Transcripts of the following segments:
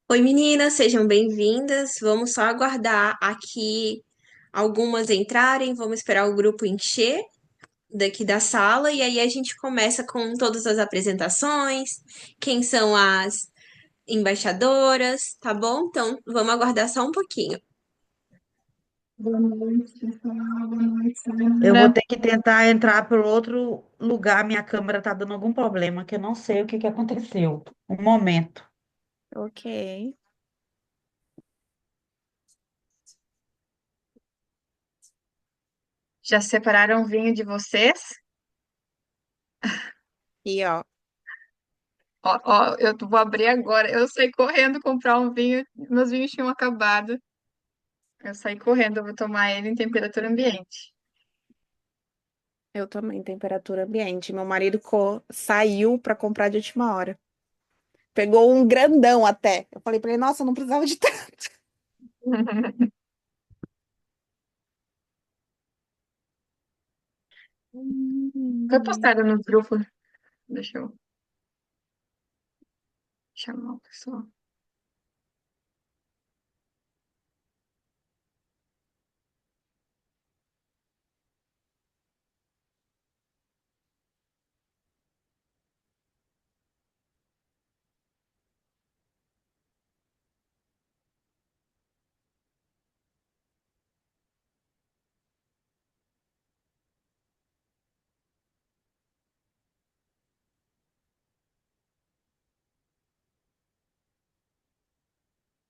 Oi, meninas, sejam bem-vindas. Vamos só aguardar aqui algumas entrarem, vamos esperar o grupo encher daqui da sala e aí a gente começa com todas as apresentações, quem são as embaixadoras, tá bom? Então, vamos aguardar só um pouquinho. Boa noite, pessoal. Boa noite, Eu vou Sandra. ter que tentar entrar por outro lugar. Minha câmera tá dando algum problema, que eu não sei o que que aconteceu. Um momento. Ok. Já separaram o vinho de vocês? E ó, Ó, ó, eu vou abrir agora. Eu saí correndo comprar um vinho, meus vinhos tinham acabado. Eu saí correndo, eu vou tomar ele em temperatura ambiente. eu também, temperatura ambiente. Meu marido saiu para comprar de última hora. Pegou um grandão até. Eu falei para ele, nossa, eu não precisava de tanto. Foi postado no grupo. Deixa eu chamar o pessoal.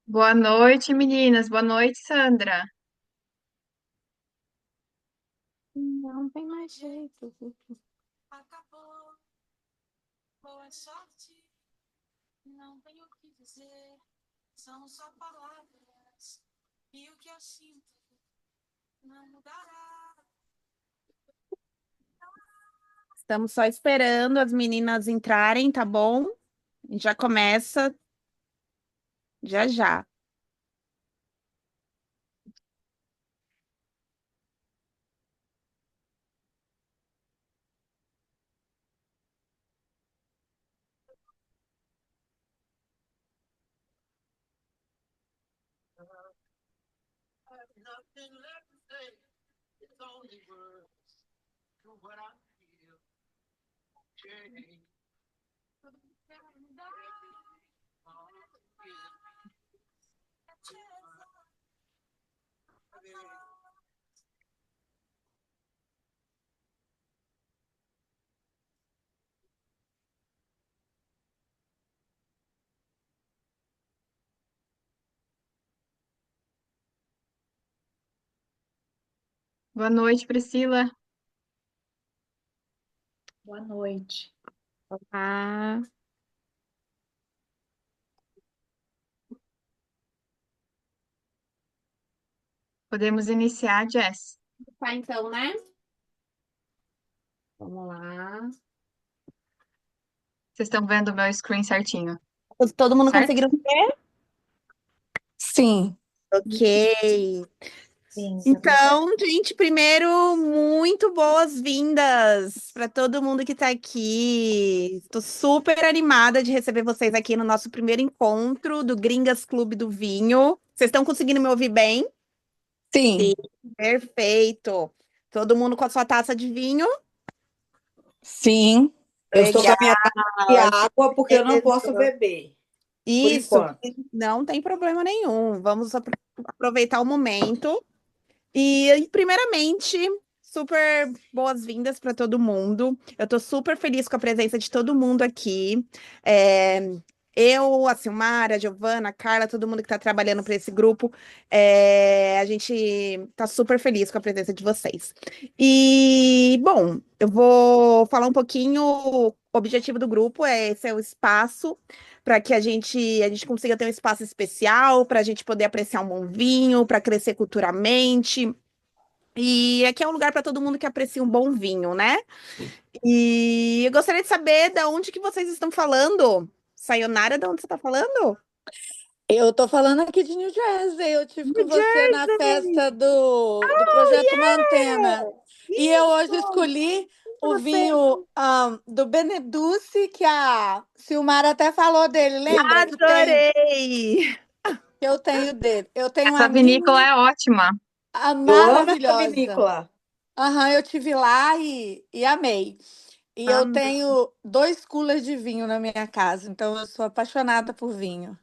Boa noite, meninas. Boa noite, Sandra. Não tem mais jeito. Acabou, boa sorte, não tenho o que dizer, são só palavras, e o que eu sinto não mudará. Estamos só esperando as meninas entrarem, tá bom? A gente já começa já já. Nothing left to say, it's only words to what I feel. Change. Boa noite, Priscila. Boa noite. Ah, Podemos iniciar, Jess. tá então, né? Vamos lá. Vocês estão vendo o meu screen certinho, Todo mundo certo? conseguiram ver? Sim. Ok. Sim, tá tudo certo. Então, gente, primeiro, muito boas-vindas para todo mundo que está aqui. Estou super animada de receber vocês aqui no nosso primeiro encontro do Gringas Clube do Vinho. Vocês estão conseguindo me ouvir bem? Sim. Sim. Perfeito. Todo mundo com a sua taça de vinho? Sim, eu estou com Legal. a minha taça de água porque eu não posso beber, por Isso, enquanto. não tem problema nenhum. Vamos aproveitar o momento. E, primeiramente, super boas-vindas para todo mundo. Eu estou super feliz com a presença de todo mundo aqui. É, eu, a Silmara, a Giovana, a Carla, todo mundo que está trabalhando para esse grupo, a gente está super feliz com a presença de vocês. E, bom, eu vou falar um pouquinho. O objetivo do grupo é esse é o espaço para que a gente consiga ter um espaço especial, para a gente poder apreciar um bom vinho, para crescer culturalmente. E aqui é um lugar para todo mundo que aprecia um bom vinho, né? E eu gostaria de saber de onde que vocês estão falando. Sayonara, de onde você está falando? Eu tô falando aqui de New Jersey. Eu tive New com você na Jersey! festa do Oh, Projeto yeah! Mantena. E eu hoje Isso! escolhi pra O você. vinho do Beneduce, que a Silmara até falou dele, lembra? Adorei! Que eu tenho dele. Eu tenho Essa a minha, vinícola é ótima. a Eu amo essa maravilhosa. vinícola. Aham, eu tive lá e amei. E eu Adoro, tenho 2 coolers de vinho na minha casa, então eu sou apaixonada por vinho.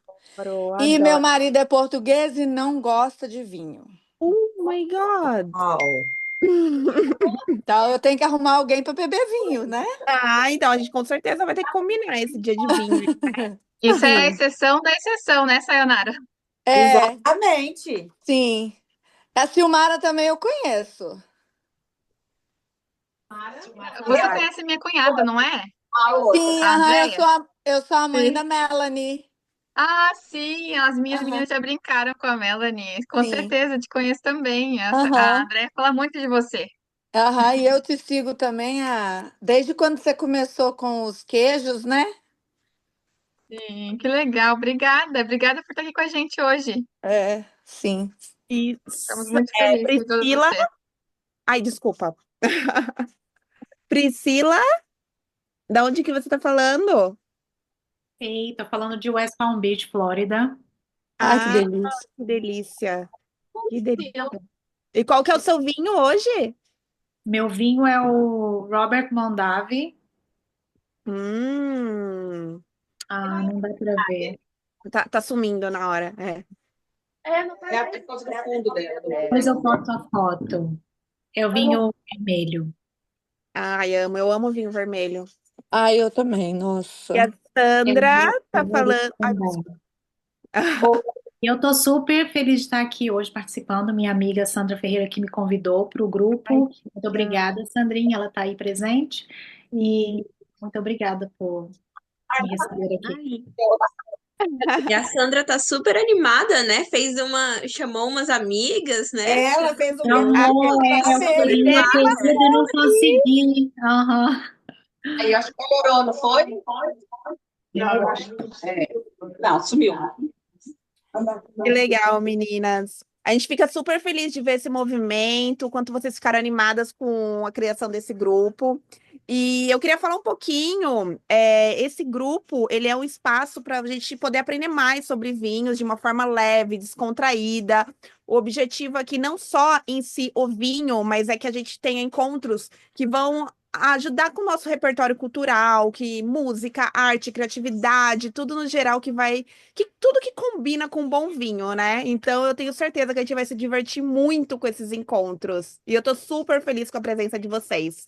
E meu adoro. marido é português e não gosta de vinho. Oh my God! Uau. Então eu tenho que arrumar alguém para beber vinho, né? Ah, então a gente com certeza vai ter que combinar esse dia de vinho. Isso é a Sim. exceção da exceção, né, Sayonara? É, Exatamente. sim. A Silmara também eu conheço. Você conhece minha cunhada, não é? Sim, A aham, Andréia? eu sou a mãe da Sim. Melanie. Ah, sim, as minhas Aham, meninas já brincaram com a Melanie. Com sim. certeza, te conheço também. A Aham, Andréia fala muito de você. aham, e eu te sigo também desde quando você começou com os queijos, né? Sim, que legal. Obrigada. Obrigada por estar aqui com a gente hoje. É, sim. E Estamos muito felizes com todos Priscila. vocês. Ai, desculpa. Priscila, da onde que você tá falando? Ei, tô falando de West Palm Beach, Flórida. Ai, que Ah, delícia. que delícia. Que delícia. E qual que é o seu vinho hoje? Meu vinho é o Robert Mondavi. Hum, Ah, não dá para ver. tá sumindo na hora. É. É por causa do fundo dela. Depois eu posto a foto. É o vinho vermelho. Ai, amo, eu amo vinho vermelho. Ai, eu também, E a nossa. É o Sandra meu tá favorito falando. Ai, também. E eu tô super feliz de estar aqui hoje participando. Minha amiga Sandra Ferreira que me convidou para o ai, grupo. Muito obrigada, Sandrinha. Ela está aí presente. E muito obrigada por me receber aqui. Ai. E a Sandra tá super animada, né? Chamou umas amigas, né? Ela fez o grupo a- Amor, pra eu dele. queria ter Animada. ido e não consegui. Aham. Aí eu acho que melhorou, não foi? É. Não, sumiu. Que legal, meninas. A gente fica super feliz de ver esse movimento, o quanto vocês ficaram animadas com a criação desse grupo. E eu queria falar um pouquinho, esse grupo, ele é um espaço para a gente poder aprender mais sobre vinhos de uma forma leve, descontraída. O objetivo aqui não só em si o vinho, mas é que a gente tenha encontros que vão ajudar com o nosso repertório cultural, que música, arte, criatividade, tudo no geral que tudo que combina com bom vinho, né? Então eu tenho certeza que a gente vai se divertir muito com esses encontros. E eu tô super feliz com a presença de vocês.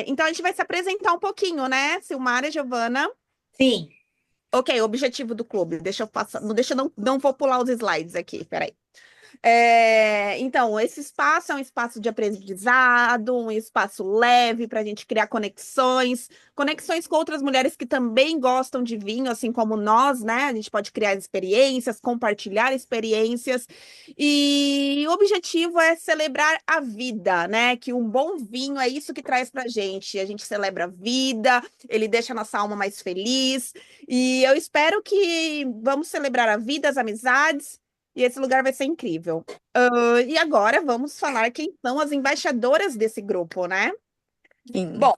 Então a gente vai se apresentar um pouquinho, né? Silmara e Giovana. Sim. Ok, objetivo do clube. Deixa eu passar. Não, deixa, não vou pular os slides aqui, peraí. Então, esse espaço é um espaço de aprendizado, um espaço leve para a gente criar conexões com outras mulheres que também gostam de vinho, assim como nós, né? A gente pode criar experiências, compartilhar experiências, e o objetivo é celebrar a vida, né? Que um bom vinho é isso que traz para a gente celebra a vida, ele deixa a nossa alma mais feliz, e eu espero que vamos celebrar a vida, as amizades. E esse lugar vai ser incrível. E agora vamos falar quem são as embaixadoras desse grupo, né? Sim. Bom,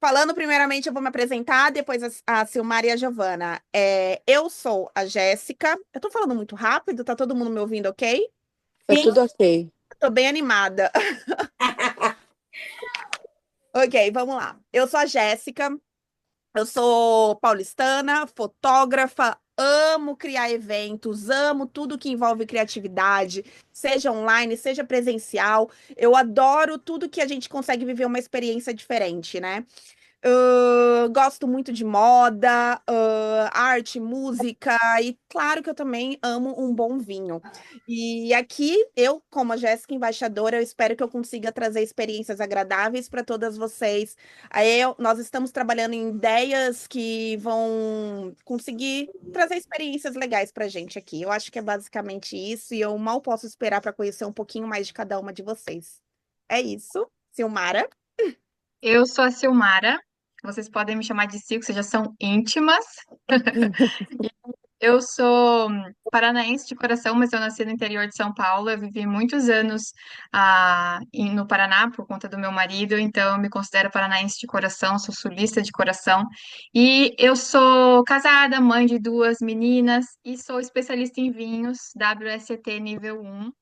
falando primeiramente, eu vou me apresentar, depois a Silmara e a Giovana. Eu sou a Jéssica. Eu tô falando muito rápido, tá todo mundo me ouvindo, ok? Tá tudo ok. Tô bem animada. Ok, vamos lá. Eu sou a Jéssica. Eu sou paulistana, fotógrafa, amo criar eventos, amo tudo que envolve criatividade, seja online, seja presencial. Eu adoro tudo que a gente consegue viver uma experiência diferente, né? Gosto muito de moda, arte, música, e claro que eu também amo um bom vinho. E aqui, eu, como a Jéssica embaixadora, eu espero que eu consiga trazer experiências agradáveis para todas vocês. Nós estamos trabalhando em ideias que vão conseguir trazer experiências legais para a gente aqui. Eu acho que é basicamente isso, e eu mal posso esperar para conhecer um pouquinho mais de cada uma de vocês. É isso, Silmara. Eu sou a Silmara. Vocês podem me chamar de Sil, que vocês já são íntimas. Eu sou paranaense de coração, mas eu nasci no interior de São Paulo. Eu vivi muitos anos no Paraná por conta do meu marido, então eu me considero paranaense de coração, sou sulista de coração. E eu sou casada, mãe de duas meninas e sou especialista em vinhos, WSET nível 1.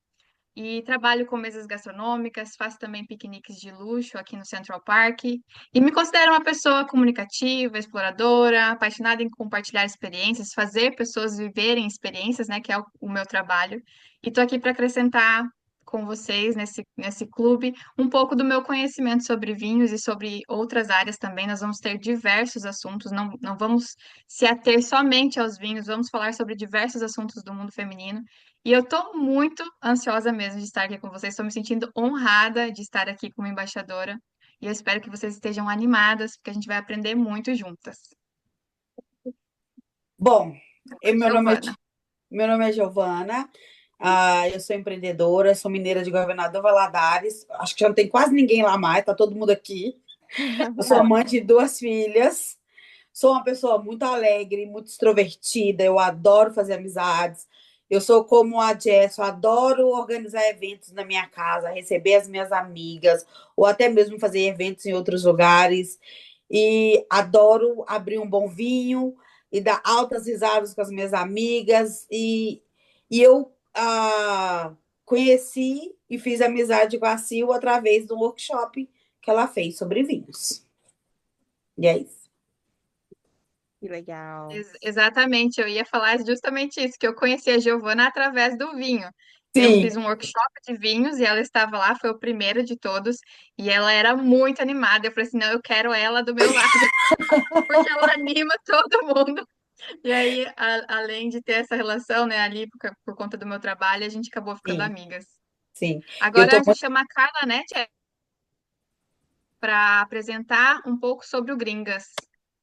E trabalho com mesas gastronômicas, faço também piqueniques de luxo aqui no Central Park. E me considero uma pessoa comunicativa, exploradora, apaixonada em compartilhar experiências, fazer pessoas viverem experiências, né, que é o meu trabalho. E estou aqui para acrescentar com vocês nesse clube um pouco do meu conhecimento sobre vinhos e sobre outras áreas também. Nós vamos ter diversos assuntos, não vamos se ater somente aos vinhos, vamos falar sobre diversos assuntos do mundo feminino. E eu estou muito ansiosa mesmo de estar aqui com vocês. Estou me sentindo honrada de estar aqui como embaixadora. E eu espero que vocês estejam animadas, porque a gente vai aprender muito juntas. Bom, Oi, meu nome Giovana. meu nome é Giovana, eu sou empreendedora, sou mineira de Governador Valadares, acho que já não tem quase ninguém lá mais, tá todo mundo aqui. Eu sou mãe de duas filhas, sou uma pessoa muito alegre, muito extrovertida, eu adoro fazer amizades. Eu sou como a Jess, eu adoro organizar eventos na minha casa, receber as minhas amigas, ou até mesmo fazer eventos em outros lugares. E adoro abrir um bom vinho e dar altas risadas com as minhas amigas. E eu conheci e fiz amizade com a Sil através do workshop que ela fez sobre vinhos. E é isso. Que legal. Exatamente, eu ia falar justamente isso, que eu conheci a Giovana através do vinho. Eu Sim, fiz um workshop de vinhos e ela estava lá, foi o primeiro de todos, e ela era muito animada. Eu falei assim, não, eu quero ela do meu lado, porque ela anima todo mundo. E aí, além de ter essa relação, né, ali por conta do meu trabalho, a gente acabou ficando sim, amigas. sim. Eu Agora tô a gente chama a Carla, né, para apresentar um pouco sobre o Gringas.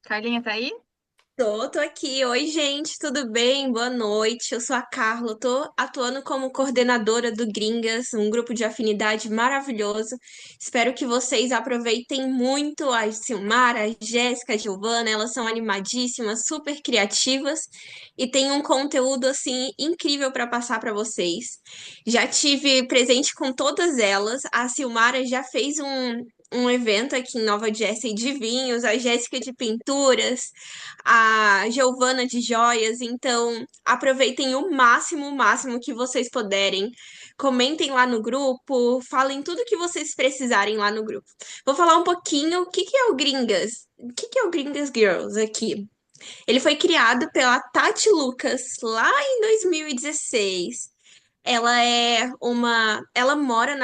Carlinha tá aí? Tô aqui. Oi, gente, tudo bem? Boa noite. Eu sou a Carla, tô atuando como coordenadora do Gringas, um grupo de afinidade maravilhoso. Espero que vocês aproveitem muito a Silmara, a Jéssica, a Giovana, elas são animadíssimas, super criativas e têm um conteúdo assim incrível para passar para vocês. Já tive presente com todas elas. A Silmara já fez um evento aqui em Nova Jersey de vinhos, a Jéssica de pinturas, a Giovana de joias. Então, aproveitem o máximo que vocês puderem. Comentem lá no grupo, falem tudo que vocês precisarem lá no grupo. Vou falar um pouquinho o que que é o Gringas. O que que é o Gringas Girls aqui? Ele foi criado pela Tati Lucas lá em 2016. Ela mora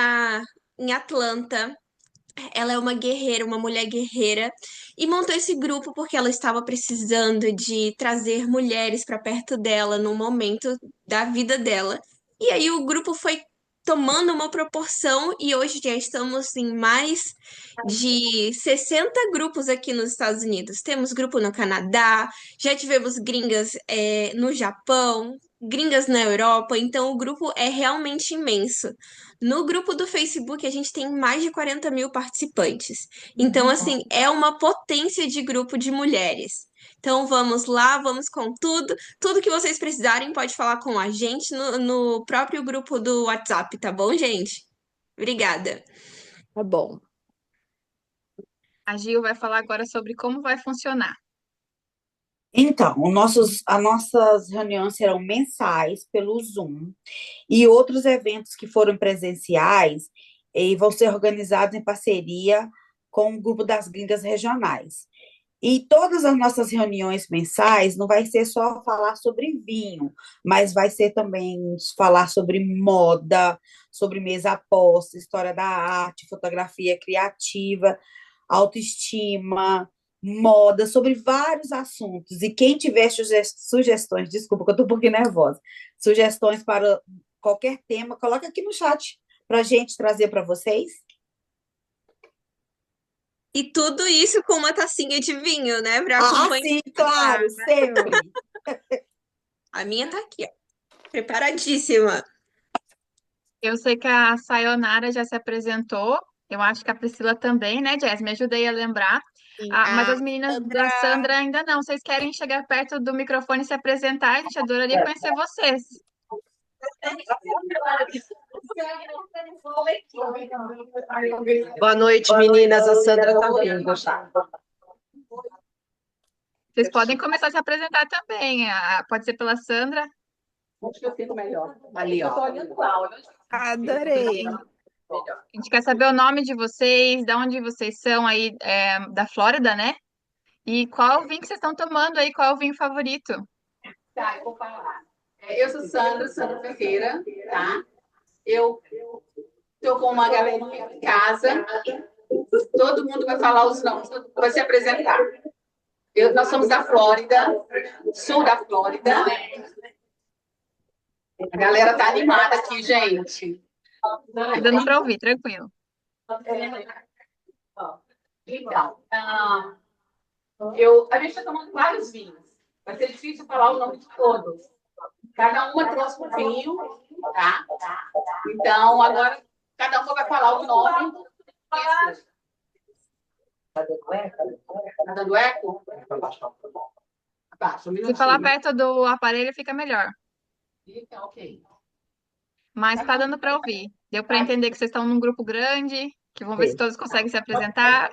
em Atlanta. Ela é uma guerreira, uma mulher guerreira, e montou esse grupo porque ela estava precisando de trazer mulheres para perto dela num momento da vida dela. E aí o grupo foi tomando uma proporção e hoje já estamos em mais de 60 grupos aqui nos Estados Unidos. Temos grupo no Canadá, já tivemos gringas, no Japão, gringas na Europa, então o grupo é realmente imenso. No grupo do Facebook, a gente tem mais de 40 mil participantes. Então, assim, é uma potência de grupo de mulheres. Então, vamos lá, vamos com tudo. Tudo que vocês precisarem, pode falar com a gente no próprio grupo do WhatsApp, tá bom, gente? Obrigada. Tá bom. A Gil vai falar agora sobre como vai funcionar. Então, as nossas reuniões serão mensais pelo Zoom e outros eventos que foram presenciais vão ser organizados em parceria com o grupo das gringas regionais. E todas as nossas reuniões mensais não vai ser só falar sobre vinho, mas vai ser também falar sobre moda, sobre mesa aposta, história da arte, fotografia criativa, autoestima, moda, sobre vários assuntos. E quem tiver sugestões, desculpa que eu estou um pouquinho nervosa, sugestões para qualquer tema, coloca aqui no chat para a gente trazer para vocês. E tudo isso com uma tacinha de vinho, né? Para Ah, acompanhar. sim, claro, sempre. A minha tá aqui, ó. Preparadíssima. Eu sei que a Sayonara já se apresentou, eu acho que a Priscila também, né, Jess? Me ajudei a lembrar. Sim, Ah, mas a as meninas da Sandra. Sandra ainda não. Vocês querem chegar perto do microfone e se apresentar? A gente adoraria conhecer vocês. Boa noite, meninas. A Sandra tá vindo já. Vocês podem começar a se apresentar também. Pode ser pela Sandra. Acho que eu fico melhor. Ali, ó. Adorei. A gente quer saber o nome de vocês, de onde vocês são aí, da Flórida, né? E qual o vinho que vocês estão tomando aí? Qual é o vinho favorito? Tá, eu vou falar. Eu sou Sandra Ferreira, tá? Eu tô com uma galerinha em casa. Todo mundo vai falar os nomes, todo mundo vai se apresentar. Nós somos da Flórida, sul da Flórida. A galera tá animada aqui, gente. Tá dando para ouvir, tranquilo. Então, a gente está tomando vários vinhos. Vai ser difícil falar o nome de todos. Cada uma trouxe um vinho, tá? Então, agora, cada uma vai falar o nome. Tá dando eco? Abaixa, um Se falar minutinho. perto do aparelho, fica melhor. Fica ok. Mas tá dando para ouvir. Deu para entender que vocês estão num grupo grande, que vão ver se todos conseguem se apresentar.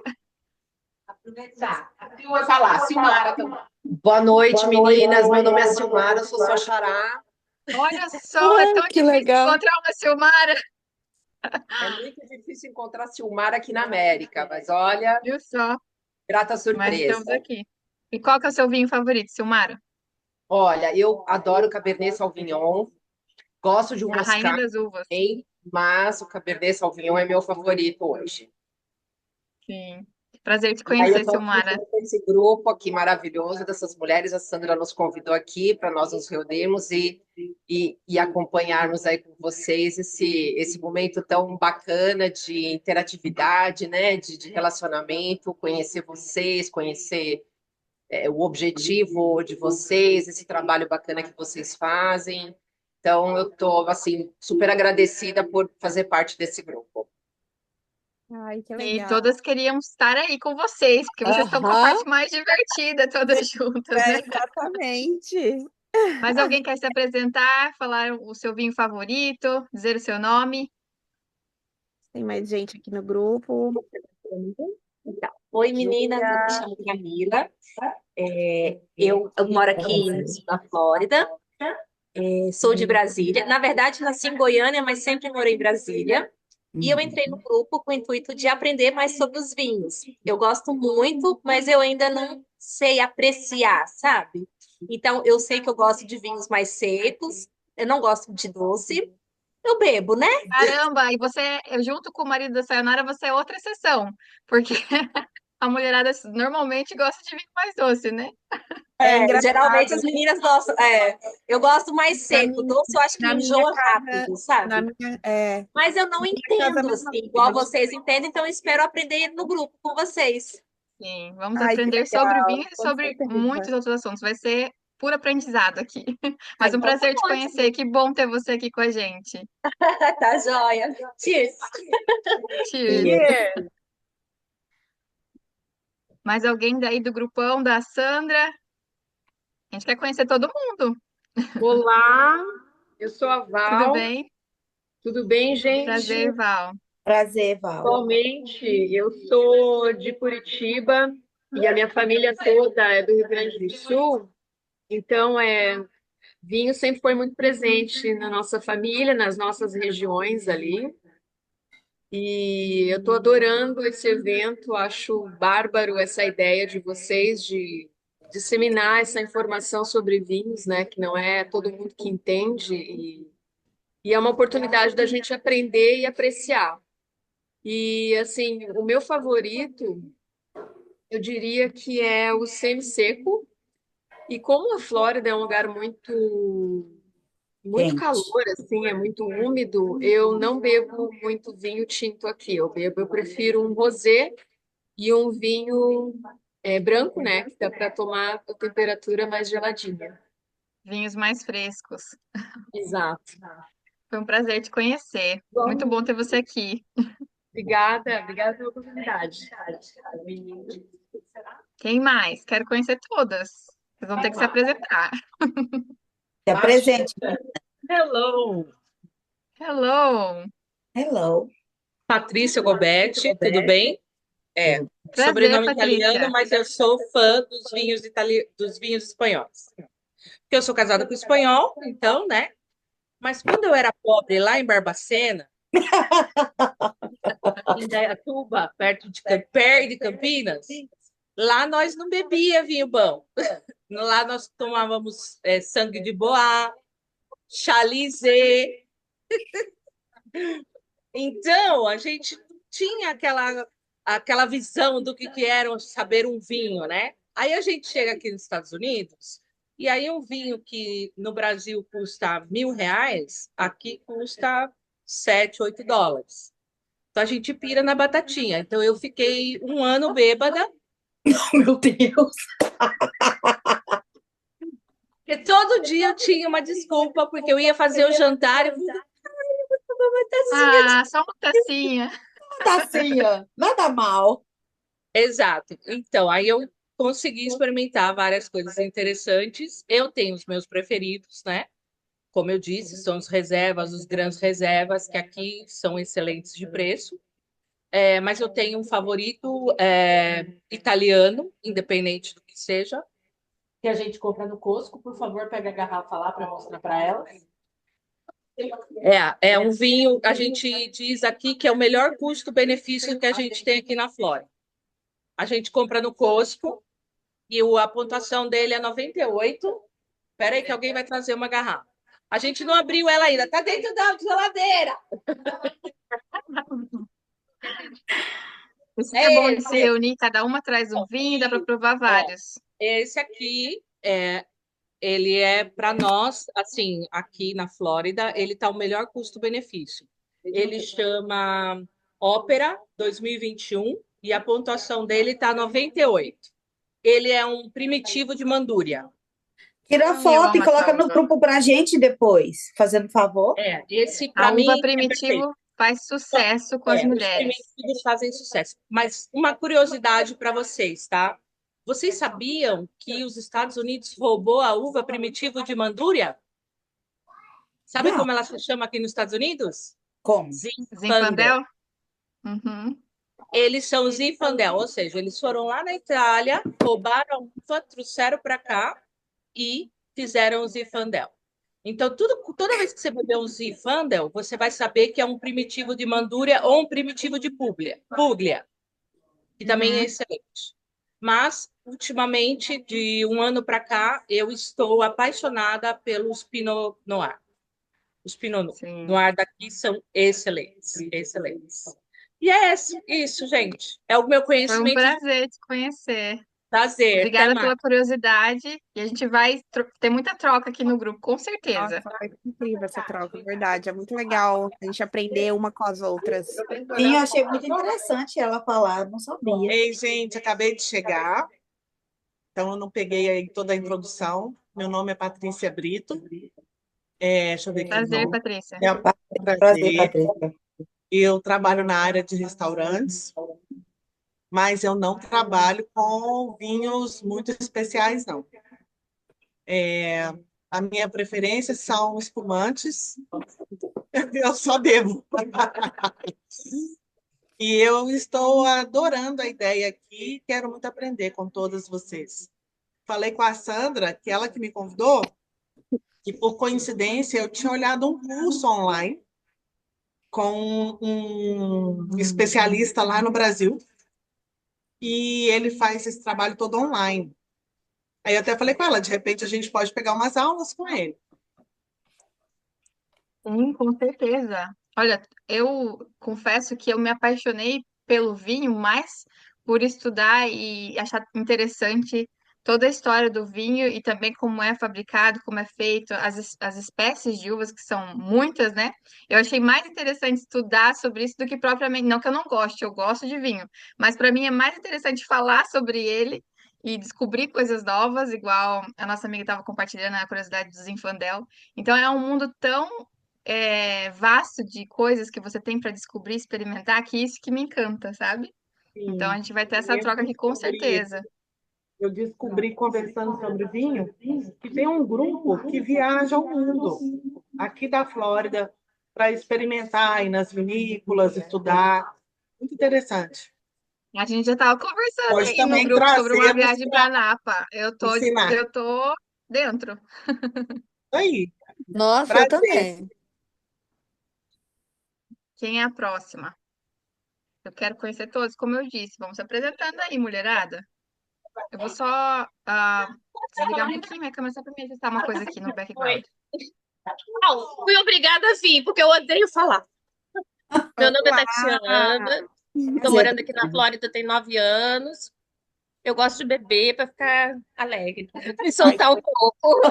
Tá. A Sil vai falar. Silmara também. Boa noite, meninas. Meu nome é Silmara, eu sou sua xará. Olha só, é tão Que difícil legal. encontrar uma Silmara. É muito difícil encontrar Silmara aqui na América, mas olha, Viu só? grata Mas surpresa. estamos aqui. E qual que é o seu vinho favorito, Silmara? Olha, eu adoro Cabernet Sauvignon, gosto de um A rainha Moscato das uvas. também, mas o Cabernet Sauvignon é meu favorito hoje. Sim. Prazer te E aí eu conhecer, estou Silmara. com esse grupo aqui maravilhoso dessas mulheres. A Sandra nos convidou aqui para nós nos reunirmos e acompanharmos aí com vocês esse momento tão bacana de interatividade, né? De relacionamento, conhecer vocês, conhecer o objetivo de vocês, esse trabalho bacana que vocês fazem. Então, eu estou assim super agradecida por fazer parte desse grupo. Ai, que E legal. todas queríamos estar aí com vocês, porque vocês estão com a Aham. parte mais divertida, todas juntas, né? Exatamente. Mas alguém quer se apresentar, falar o seu vinho favorito, dizer o seu nome? Tem mais gente aqui no grupo. Então, oi meninas, eu me chamo Camila. Eu moro aqui na Flórida. Sou de Brasília. Na verdade, nasci em Goiânia, mas sempre morei em Brasília. E eu entrei no grupo com o intuito de aprender mais sobre os vinhos. Eu gosto muito, mas eu ainda não sei apreciar, sabe? Então, eu sei que eu gosto de vinhos mais secos. Eu não gosto de doce. Eu bebo, né? Caramba, e você, junto com o marido da Sayonara, você é outra exceção, porque a mulherada normalmente gosta de vinho mais doce, né? É Geralmente engraçado. as meninas gostam. Eu gosto mais Na seco. minha, Doce eu acho que na minha enjoa casa, rápido, na sabe? minha, Mas eu não na minha casa é a entendo mesma assim, igual coisa. vocês entendem, então eu espero aprender no grupo com vocês. Sim, vamos Ai, que aprender sobre legal, vinho e com sobre muitos certeza. outros assuntos. Vai ser puro aprendizado aqui. Mas um Então tá prazer te conhecer. ótimo. Que bom ter você aqui com a gente. Tá joia. Cheers. Cheers. Cheers. Mais alguém daí do grupão da Sandra? A gente quer conhecer todo mundo. Olá, eu sou a Tudo Val. bem? Tudo bem, gente? Prazer, Val. Prazer, Val. Atualmente, eu sou de Curitiba e a minha família toda é do Rio Grande do Sul. Então, vinho sempre foi muito presente na nossa família, nas nossas regiões ali. E eu estou adorando esse evento, acho bárbaro essa ideia de vocês de disseminar essa informação sobre vinhos, né? Que não é todo mundo que entende e é uma oportunidade da gente aprender e apreciar. E assim, o meu favorito, eu diria que é o semi-seco. E como a Flórida é um lugar muito Quente. calor, assim, é muito úmido, eu não bebo muito vinho tinto aqui. Eu prefiro um rosé e um vinho branco, né? Que dá para tomar a temperatura mais geladinha. Vinhos mais frescos. Exato. Foi um prazer te conhecer. Muito bom ter você aqui. Obrigada pela oportunidade. Quem mais? Quero conhecer todas. Vocês vão ter que se apresentar. Se apresente. Hello, Hello! Hello. Patrícia Gobetti, tudo bem? Prazer, Sobrenome italiano, Patrícia. mas eu sou fã dos vinhos espanhóis. Porque eu sou casada com espanhol, então, né? Mas quando eu era pobre lá em Barbacena, em Indaiatuba, perto de Campinas, lá nós não bebia vinho bom. Lá nós tomávamos sangue de boa, chalizé. Então, a gente não tinha aquela visão do que era saber um vinho, né? Aí a gente chega aqui nos Estados Unidos, e aí um vinho que no Brasil custa R$ 1.000, aqui custa US$ 7, US$ 8. Então a gente pira na batatinha. Então eu fiquei um ano bêbada, Meu Deus. porque todo dia eu tinha uma desculpa, porque eu ia fazer o jantar e eu falei, uma tacinha de... Ah, só uma tacinha. Tacinha, nada mal. Exato. Então, aí eu consegui experimentar várias coisas interessantes. Eu tenho os meus preferidos, né? Como eu disse, são os reservas, os grandes reservas, que aqui são excelentes de preço. Mas eu tenho um favorito italiano, independente do que seja, que a gente compra no Costco. Por favor, pega a garrafa lá para mostrar para elas. É um vinho, a gente diz aqui que é o melhor custo-benefício que a gente tem aqui na Flórida. A gente compra no Costco e a pontuação dele é 98. Espera aí que alguém vai trazer uma garrafa. A gente não abriu ela ainda, tá dentro da geladeira. Isso que é bom de se Esse, reunir, cada uma traz um vinho e dá para provar vários. esse aqui ele é para nós, assim, aqui na Flórida, ele tá o melhor custo-benefício. Ele chama Ópera 2021 e a pontuação dele tá 98. Ele é um primitivo de Mandúria. Tira a Eu foto e amo coloca essa no uva. grupo pra gente depois, fazendo favor. Esse A para mim uva é perfeito. primitivo faz sucesso com as Os mulheres. primitivos fazem sucesso. Mas uma curiosidade para vocês, tá? Vocês sabiam que os Estados Unidos roubou a uva primitivo de Mandúria? Sabe Não, como ela se chama aqui nos Estados Unidos? como? Zinfandel. Zinfandel? Uhum. Eles são Zinfandel, ou seja, eles foram lá na Itália, roubaram a uva, trouxeram para cá e fizeram o Zinfandel. Então, toda vez que você beber um Zinfandel, você vai saber que é um primitivo de Mandúria ou um primitivo de Puglia, que também é Uhum. excelente. Mas, ultimamente, de um ano para cá, eu estou apaixonada pelos Pinot Noir. Os Pinot Sim. Noir daqui são excelentes, excelentes. E é isso, gente. É o meu Foi um conhecimento de prazer te conhecer. prazer. Até Obrigada mais. pela curiosidade. E a gente vai ter muita troca aqui no grupo, com certeza. Nossa, foi incrível essa troca, de verdade. É muito legal a gente aprender uma com as outras. Sim, eu achei muito interessante ela falar, não sabia. Ei, gente, acabei de chegar, então eu não peguei aí toda a introdução. Meu nome é Patrícia Brito. Deixa eu ver aqui o Prazer, nome. Patrícia. É um Prazer, prazer. Patrícia. Eu trabalho na área de restaurantes, mas eu não trabalho com vinhos muito especiais, não. A minha preferência são espumantes. Eu só bebo. E eu estou adorando a ideia aqui, quero muito aprender com todas vocês. Falei com a Sandra, que ela que me convidou, que por coincidência eu tinha olhado um curso online com um especialista lá no Brasil, e ele faz esse trabalho todo online. Aí eu até falei com ela, de repente a gente pode pegar umas aulas com ele. Sim, com certeza. Olha, eu confesso que eu me apaixonei pelo vinho mais por estudar e achar interessante toda a história do vinho e também como é fabricado, como é feito, as espécies de uvas, que são muitas, né? Eu achei mais interessante estudar sobre isso do que propriamente. Não que eu não goste, eu gosto de vinho, mas para mim é mais interessante falar sobre ele e descobrir coisas novas, igual a nossa amiga estava compartilhando a curiosidade do Zinfandel. Então é um mundo tão vasto de coisas que você tem para descobrir, experimentar, que isso que me encanta, sabe? Então a Sim, gente vai ter essa eu troca aqui com descobri certeza. eu descobri, conversando sobre vinho, que tem um grupo que viaja ao mundo, aqui da Flórida, para experimentar aí nas vinícolas, estudar. Muito interessante. A gente já estava conversando Nós aí no também grupo sobre uma trazemos viagem para para Napa. ensinar. Eu tô dentro. Aí, Nossa, eu prazer. também. Quem é a próxima? Eu quero conhecer todos, como eu disse. Vamos se apresentando aí, mulherada. Eu vou só desligar um pouquinho minha câmera só para me ajustar uma coisa aqui no background. Não, fui obrigada a vir, porque eu odeio falar. Meu nome é Tatiana, estou morando aqui na Flórida tem 9 anos. Eu gosto de beber para ficar alegre, me soltar um pouco.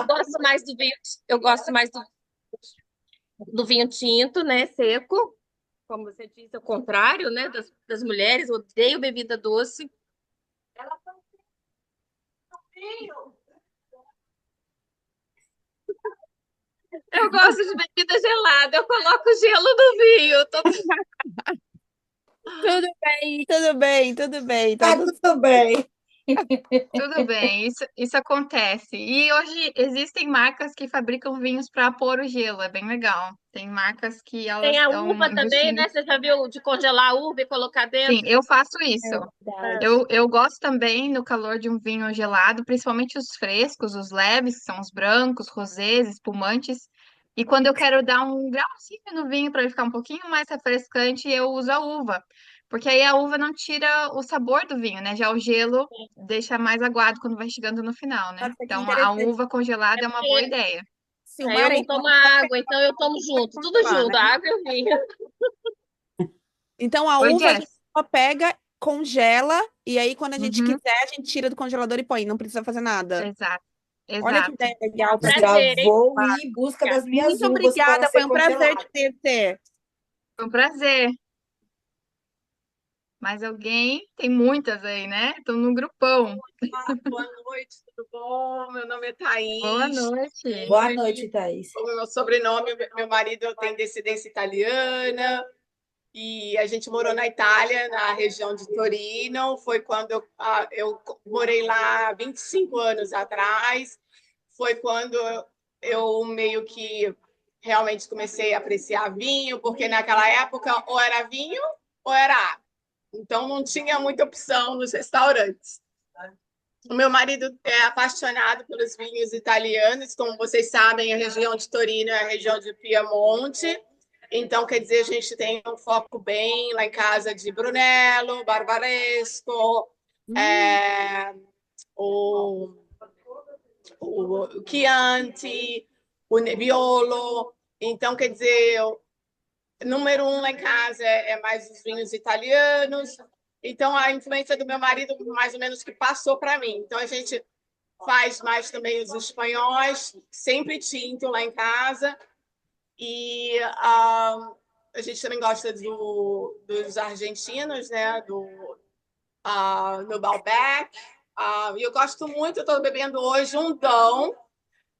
Gosto mais do vinho, eu gosto mais do vinho tinto, né, seco. Como você disse, ao contrário, né, das mulheres, eu odeio bebida doce. Eu gosto de bebida gelada, eu coloco gelo no vinho. Tudo bem, tudo bem, tudo bem. Tá Ah, tudo... tudo bem. Tudo bem, isso acontece. E hoje existem marcas que fabricam vinhos para pôr o gelo, é bem legal. Tem marcas que elas Tem a estão uva também, investindo. né? Você já viu de congelar a uva e colocar Sim, dentro? eu faço isso. É. Eu gosto também no calor de um vinho gelado, principalmente os frescos, os leves, que são os brancos, rosés, espumantes. E quando eu quero dar um grauzinho no vinho para ele ficar um pouquinho mais refrescante, eu uso a uva. Porque aí a uva não tira o sabor do vinho, né? Já o gelo deixa mais aguado quando vai chegando no final, né? Nossa, que Então a interessante. uva congelada é uma boa ideia. Eu Silmara, não então, tomo água, então eu tomo junto, tudo congelar, junto, né? a água e o vinho. Então a Oi, uva a gente Jess. só pega, congela, e aí quando a gente Uhum, quiser, a gente tira do congelador e põe, não precisa fazer nada. exato, Olha que exato. ideia legal para Já Prazer, hein? vou ir em busca das minhas Muito uvas para obrigada, ser foi um prazer te congelada. conhecer. Foi um prazer. Mais alguém? Tem muitas aí, né? Estão no grupão. Boa noite, tudo bom? Meu nome é Boa Thaís. noite. Boa noite, Thaís. O meu sobrenome, meu marido tem descendência italiana e a gente morou na Itália, na região de Torino. Foi quando eu morei lá há 25 anos atrás. Foi quando eu meio que realmente comecei a apreciar vinho, porque naquela época ou era vinho ou era água. Então não tinha muita opção nos restaurantes. O meu marido é apaixonado pelos vinhos italianos, como vocês sabem, a região de Torino é a região de Piemonte. Então, quer dizer, a gente tem um foco bem lá em casa de Brunello, Barbaresco, é, o, o Chianti, o Nebbiolo. Então, quer dizer, número um lá em casa é mais os vinhos italianos. Então, a influência do meu marido, mais ou menos, que passou para mim. Então, a gente faz mais também os espanhóis, sempre tinto lá em casa. E a gente também gosta dos argentinos, né? Do Malbec. E eu gosto muito, eu estou bebendo hoje um Dom.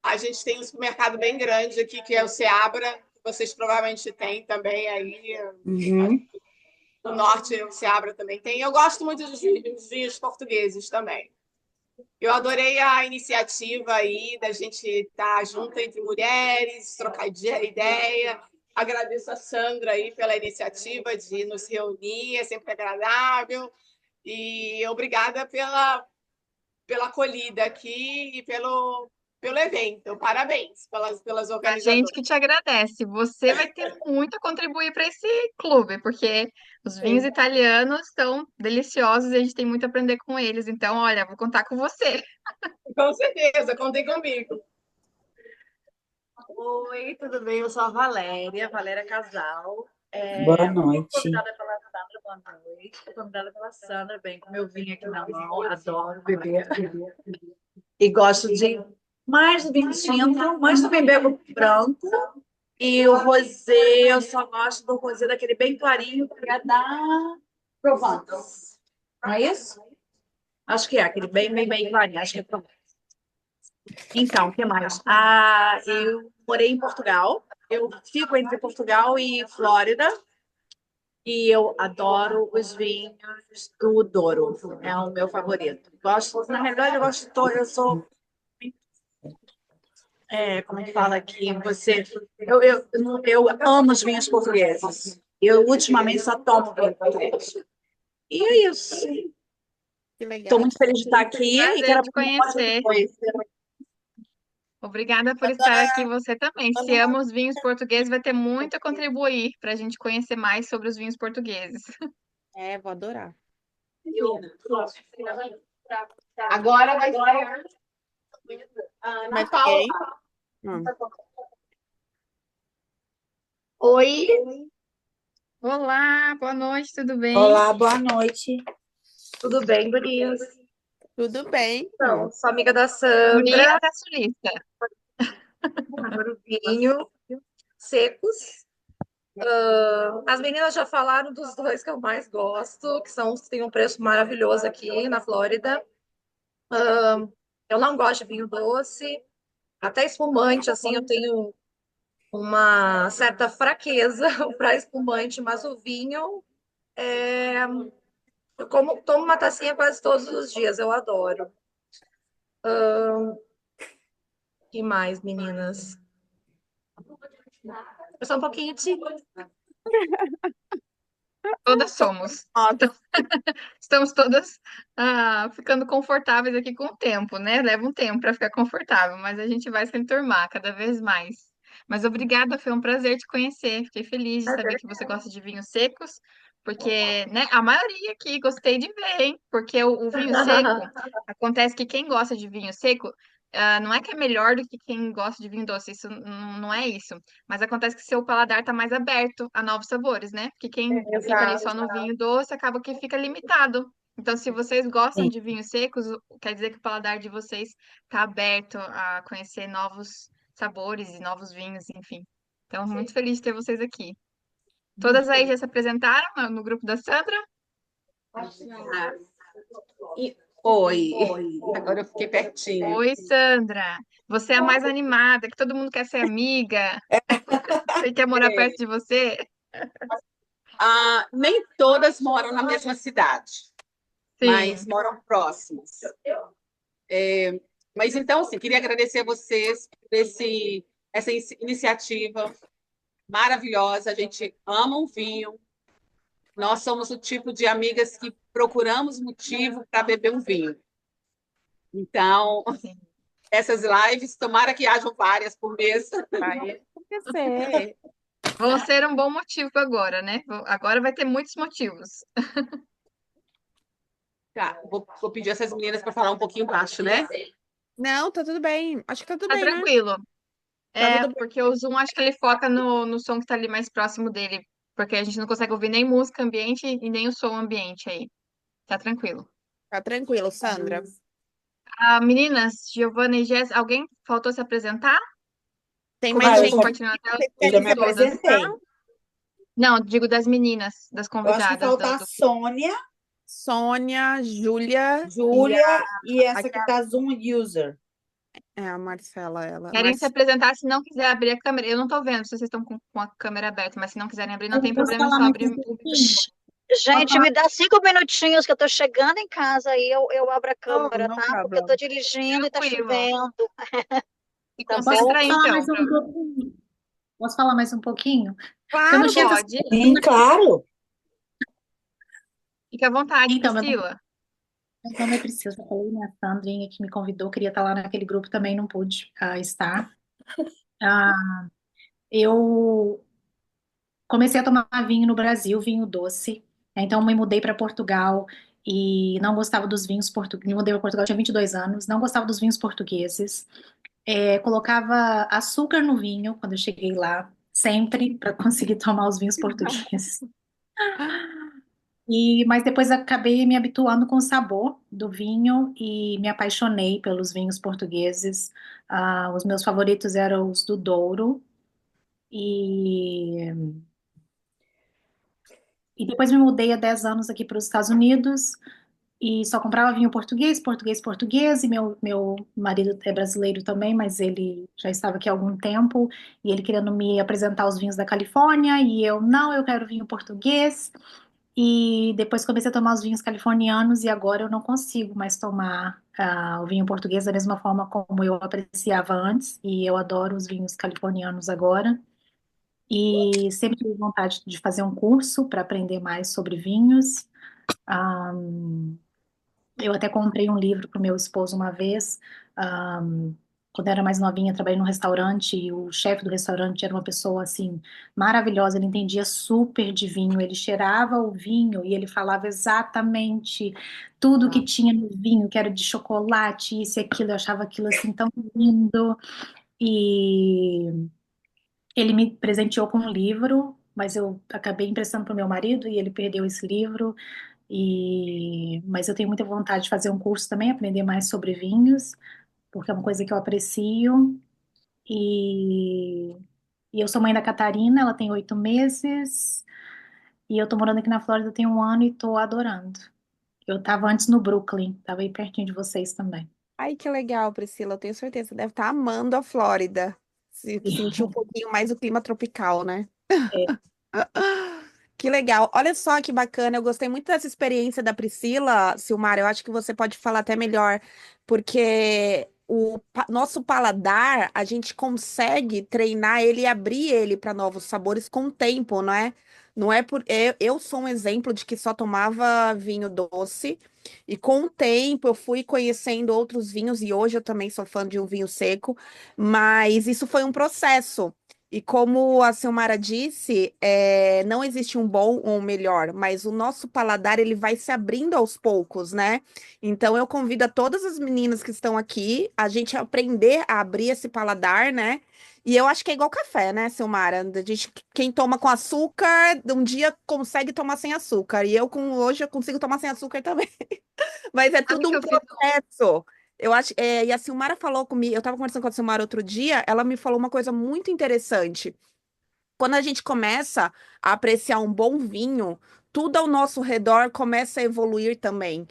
A gente tem um supermercado bem grande aqui, que é o Seabra, que vocês provavelmente têm também aí. Uhum. No norte, o Seabra também tem. Eu gosto muito dos vinhos portugueses também. Eu adorei a iniciativa aí da gente estar junto entre mulheres, trocar ideia. Agradeço a Sandra aí pela iniciativa de nos reunir, é sempre agradável. E obrigada pela acolhida aqui e pelo evento. Parabéns pelas A gente organizadoras. que te agradece. Você vai ter muito a contribuir para esse clube, porque os vinhos italianos estão deliciosos e a gente tem muito a aprender com eles. Então, olha, vou contar com você. Com certeza, contem comigo. Oi, tudo bem? Eu sou a Valéria Casal. Boa Fui noite. convidada pela Sandra, boa noite. Fui convidada pela Sandra, bem, com meu vinho aqui na mão, adoro beber. E gosto de mais do vinho tinto, mas também bebo branco. E o rosé, eu só gosto do rosé daquele bem clarinho, que é da Provence. Não é isso? Acho que é, aquele bem clarinho, acho que é Provence. Então, o que mais? Eu morei em Portugal. Eu fico entre Portugal e Flórida. e eu adoro os vinhos do Douro. É o meu favorito. Gosto, na realidade, eu gosto de todos. Eu sou, como é que fala aqui? Eu amo os vinhos portugueses. Eu ultimamente só tomo vinho português. E é isso. Que Estou legal. muito feliz de estar aqui e Prazer quero te aprender mais sobre conhecer. coisa. Obrigada por estar aqui, você também. Se ama os vinhos portugueses, vai ter muito a contribuir para a gente conhecer mais sobre os vinhos portugueses. Vou adorar. Agora vai ser Ana Mas Paula. quem? Oi. Olá, boa noite, tudo bem? Olá, boa noite. Tudo bem, gurias? Tudo bem? Então, sou amiga da Gurias Sandra. da Sulista. Adoro vinho secos. As meninas já falaram dos dois que eu mais gosto, que são os que têm um preço maravilhoso aqui na Flórida. Eu não gosto de vinho doce, até espumante, assim, eu tenho uma certa fraqueza para espumante, mas o vinho, tomo uma tacinha quase todos os dias, eu adoro. Que mais, meninas? Eu sou um pouquinho tímida. Todas somos. Estamos todas ficando confortáveis aqui com o tempo, né? Leva um tempo para ficar confortável, mas a gente vai se enturmar cada vez mais. Mas obrigada, foi um prazer te conhecer. Fiquei feliz de saber que você gosta de vinhos secos, porque, né, a maioria aqui gostei de ver, hein? Porque o vinho seco, acontece que quem gosta de vinho seco, não é que é melhor do que quem gosta de vinho doce, isso não é isso. Mas acontece que seu paladar tá mais aberto a novos sabores, né? Porque quem fica ali só no vinho doce acaba que fica limitado. Então, se vocês gostam Sim. de vinhos secos, quer dizer que o paladar de vocês tá aberto a conhecer novos sabores e novos vinhos, enfim. Então, muito feliz de ter vocês aqui. Todas aí já se apresentaram no grupo da Sandra? Oi, agora eu fiquei pertinho. Oi, Sandra. Você é a mais animada, que todo mundo quer ser amiga. Você quer morar perto de você? Nem todas moram na mesma cidade, mas Sim. moram próximas. Mas então, assim, queria agradecer a vocês por essa iniciativa maravilhosa. A gente ama um vinho. Nós somos o tipo de amigas que procuramos motivo para beber um vinho. Então, essas lives, tomara que hajam várias por mês. Vai acontecer. Vão ser um bom motivo agora, né? Agora vai ter muitos motivos. Tá, vou pedir essas meninas para falar um pouquinho baixo, né? Não, tá tudo bem. Acho que tá tudo Tá bem, né? tranquilo. Tá tudo bem. Porque o Zoom acho que ele foca no som que tá ali mais próximo dele. Porque a gente não consegue ouvir nem música ambiente e nem o som ambiente aí. Tá tranquilo. Tá tranquilo, Sandra. Meninas, Giovana e Jess, alguém faltou se apresentar? Tem Como mais eu tô gente compartilhando a tela Eu já de me todas. apresentei. Não, digo das meninas, das Eu acho que convidadas falta a do... Sônia, Júlia e essa que tá Zoom User. a Marcela, ela. Querem se apresentar, se não quiser abrir a câmera. Eu não tô vendo se vocês estão com a câmera aberta, mas se não quiserem abrir, não tem Posso problema, é falar só mais abrir um o pouquinho? Posso Gente, falar? me dá 5 minutinhos que eu tô chegando em casa, aí eu abro a câmera, no tá? Porque eu tô problem. dirigindo e tá Tranquilo. chovendo. E Tá concentra bom? aí, Falar então. mais um pouquinho? Posso falar mais um pouquinho? Porque eu não Claro, tinha pode. Sim, claro. Fique à vontade, Então, Priscila. meu nome é Priscila, eu falei, né? A Sandrinha que me convidou, queria estar lá naquele grupo, também não pude estar. Ah, eu comecei a tomar vinho no Brasil, vinho doce. Então, me mudei para Portugal e não gostava dos vinhos portugueses. Me mudei para Portugal, tinha 22 anos, não gostava dos vinhos portugueses. Colocava açúcar no vinho quando eu cheguei lá, sempre para conseguir tomar os vinhos portugueses. Mas depois acabei me habituando com o sabor do vinho e me apaixonei pelos vinhos portugueses. Os meus favoritos eram os do Douro. E, e depois me mudei há 10 anos aqui para os Estados Unidos. e só comprava vinho português, português, português, e meu marido é brasileiro também, mas ele já estava aqui há algum tempo, e ele querendo me apresentar os vinhos da Califórnia, e eu, não, eu quero vinho português, e depois comecei a tomar os vinhos californianos, e agora eu não consigo mais tomar o vinho português da mesma forma como eu apreciava antes, e eu adoro os vinhos californianos agora, e sempre tive vontade de fazer um curso para aprender mais sobre vinhos. Ah, eu até comprei um livro para o meu esposo uma vez. ahm, Quando eu era mais novinha, trabalhei num restaurante e o chefe do restaurante era uma pessoa assim maravilhosa. Ele entendia super de vinho. Ele cheirava o vinho e ele falava exatamente tudo que tinha no vinho, que era de chocolate, isso e aquilo. Eu achava aquilo assim tão lindo. E ele me presenteou com um livro, mas eu acabei emprestando para o meu marido e ele perdeu esse livro. Mas eu tenho muita vontade de fazer um curso também, aprender mais sobre vinhos, porque é uma coisa que eu aprecio. E, e eu sou mãe da Catarina, ela tem 8 meses, e eu tô morando aqui na Flórida tem um ano e tô adorando. Eu tava antes no Brooklyn, tava aí pertinho de vocês também. Ai, que legal, Priscila. Eu tenho certeza que deve estar amando a Flórida. Se sentir um pouquinho mais o clima tropical, né? É. Que legal. Olha só que bacana. Eu gostei muito dessa experiência da Priscila, Silmar. Eu acho que você pode falar até melhor, porque o nosso paladar, a gente consegue treinar ele e abrir ele para novos sabores com o tempo, não é? Não é por eu sou um exemplo de que só tomava vinho doce e com o tempo eu fui conhecendo outros vinhos e hoje eu também sou fã de um vinho seco, mas isso foi um processo. E como a Silmara disse, não existe um bom ou um melhor, mas o nosso paladar ele vai se abrindo aos poucos, né? Então eu convido a todas as meninas que estão aqui a gente aprender a abrir esse paladar, né? E eu acho que é igual café, né, Silmara? Quem toma com açúcar, um dia consegue tomar sem açúcar. E hoje eu consigo tomar sem açúcar também. Mas é Sabe tudo que um eu fiz? processo. Eu acho, e a Silmara falou comigo, eu estava conversando com a Silmara outro dia, ela me falou uma coisa muito interessante. Quando a gente começa a apreciar um bom vinho, tudo ao nosso redor começa a evoluir também.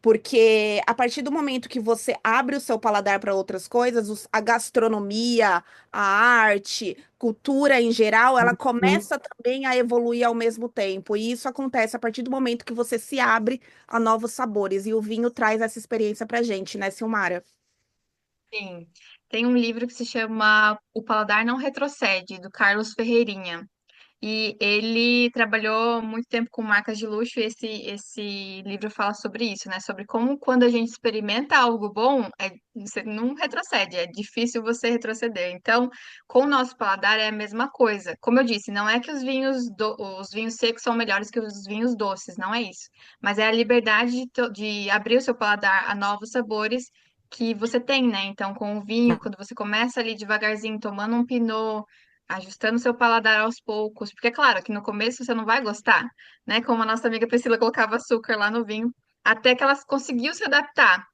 Porque a partir do momento que você abre o seu paladar para outras coisas, a gastronomia, a arte, cultura em geral, ela Uhum. começa também a evoluir ao mesmo tempo. E isso acontece a partir do momento que você se abre a novos sabores. E o vinho traz essa experiência para gente, né, Silmara? Sim. Tem um livro que se chama O Paladar Não Retrocede, do Carlos Ferreirinha. E ele trabalhou muito tempo com marcas de luxo e esse livro fala sobre isso, né? Sobre como quando a gente experimenta algo bom, você não retrocede, é difícil você retroceder. Então, com o nosso paladar é a mesma coisa. Como eu disse, não é que os vinhos secos são melhores que os vinhos doces, não é isso. Mas é a liberdade de abrir o seu paladar a novos sabores que você tem, né? Então, com o vinho, quando você começa ali devagarzinho, tomando um pinot, ajustando seu paladar aos poucos, porque é claro que no começo você não vai gostar, né? Como a nossa amiga Priscila colocava açúcar lá no vinho, até que ela conseguiu se adaptar,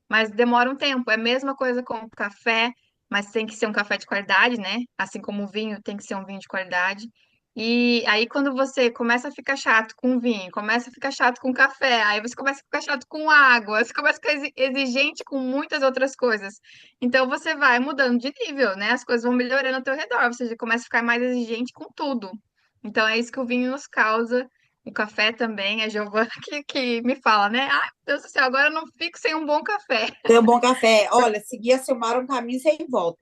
mas demora um tempo. É a mesma coisa com o café, mas tem que ser um café de qualidade, né? Assim como o vinho tem que ser um vinho de qualidade. E aí, quando você começa a ficar chato com vinho, começa a ficar chato com café, aí você começa a ficar chato com água, você começa a ficar exigente com muitas outras coisas. Então você vai mudando de nível, né? As coisas vão melhorando ao teu redor, você já começa a ficar mais exigente com tudo. Então é isso que o vinho nos causa, o café também, a Giovana que me fala, né? Ai, meu Deus do céu, agora eu não fico sem um bom café. Tem um bom café. Olha, seguir a Silmara um caminho sem volta.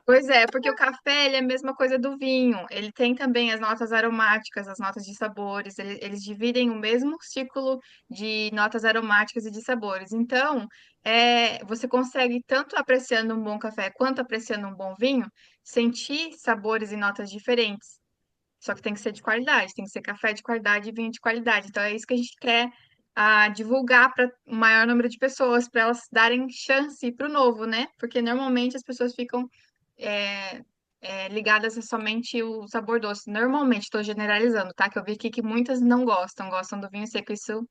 Pois é, porque o café, ele é a mesma coisa do vinho. Ele tem também as notas aromáticas, as notas de sabores. Eles dividem o mesmo ciclo de notas aromáticas e de sabores. Então, você consegue, tanto apreciando um bom café quanto apreciando um bom vinho, sentir sabores e notas diferentes. Só que tem que ser de qualidade, tem que ser café de qualidade e vinho de qualidade. Então, é isso que a gente quer divulgar para o maior número de pessoas, para elas darem chance para o novo, né? Porque normalmente as pessoas ficam é, ligadas a somente o sabor doce. Normalmente, estou generalizando, tá? Que eu vi aqui que muitas não gostam, gostam do vinho seco, isso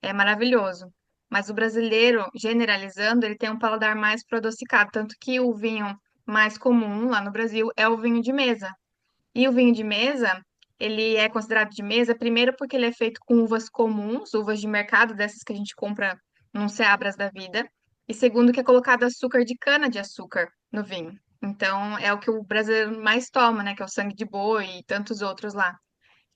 é maravilhoso. Mas o brasileiro, generalizando, ele tem um paladar mais pro adocicado, tanto que o vinho mais comum lá no Brasil é o vinho de mesa. E o vinho de mesa, ele é considerado de mesa, primeiro porque ele é feito com uvas comuns, uvas de mercado, dessas que a gente compra num Seabras da vida. E segundo que é colocado açúcar de cana-de-açúcar no vinho. Então, é o que o brasileiro mais toma, né? Que é o sangue de boi e tantos outros lá.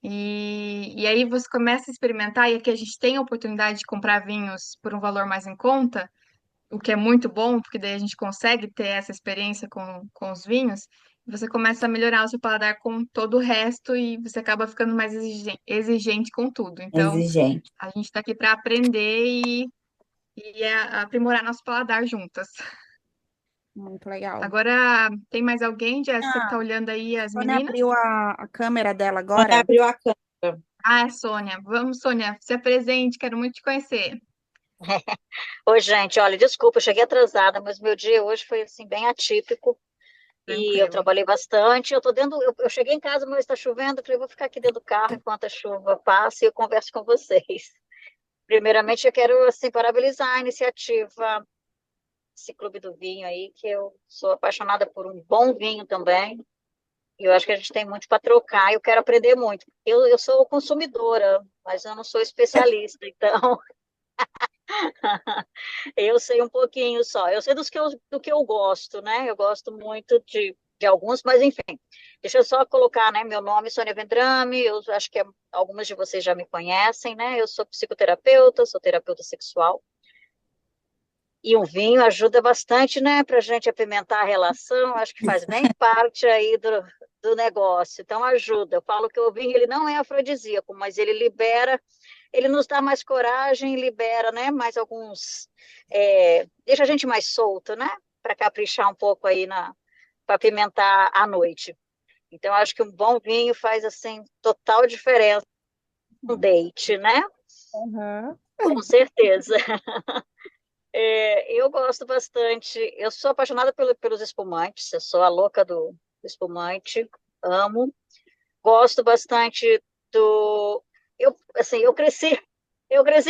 E aí você começa a experimentar, e aqui a gente tem a oportunidade de comprar vinhos por um valor mais em conta, o que é muito bom, porque daí a gente consegue ter essa experiência com os vinhos. Você começa a melhorar o seu paladar com todo o resto e você acaba ficando mais exigente com tudo. Então, Exigente. a gente está aqui para aprender aprimorar nosso paladar juntas. Muito legal. Agora, tem mais alguém, Jéssica, que tá Ah, olhando aí as Sônia meninas? abriu a câmera dela Sônia agora. abriu a câmera. Ah, é Sônia. Vamos, Sônia, se apresente, quero muito te conhecer. Oi, gente, olha, desculpa, eu cheguei atrasada, mas meu dia hoje foi assim bem atípico e eu Tranquilo. trabalhei bastante. Eu tô dentro, eu cheguei em casa, mas está chovendo, eu falei, vou ficar aqui dentro do carro enquanto a chuva passa e eu converso com vocês. Primeiramente, eu quero assim parabenizar a iniciativa, esse Clube do Vinho aí, que eu sou apaixonada por um bom vinho também. E eu acho que a gente tem muito para trocar e eu quero aprender muito. Eu sou consumidora, mas eu não sou especialista, então eu sei um pouquinho só. Eu sei do que eu gosto, né? Eu gosto muito de alguns, mas enfim. Deixa eu só colocar, né? Meu nome é Sônia Vendrame, eu acho que algumas de vocês já me conhecem, né? Eu sou psicoterapeuta, sou terapeuta sexual. E o vinho ajuda bastante, né, para a gente apimentar a relação, acho que faz bem parte aí do negócio, então ajuda. Eu falo que o vinho ele não é afrodisíaco, mas ele libera, ele nos dá mais coragem, libera, né, mais alguns, deixa a gente mais solto, né, para caprichar um pouco aí para apimentar a noite. Então acho que um bom vinho faz, assim, total diferença no date, né? Uhum. Com certeza. Eu gosto bastante. Eu sou apaixonada pelos espumantes. Eu sou a louca do espumante. Amo. Gosto bastante do. Assim, eu cresci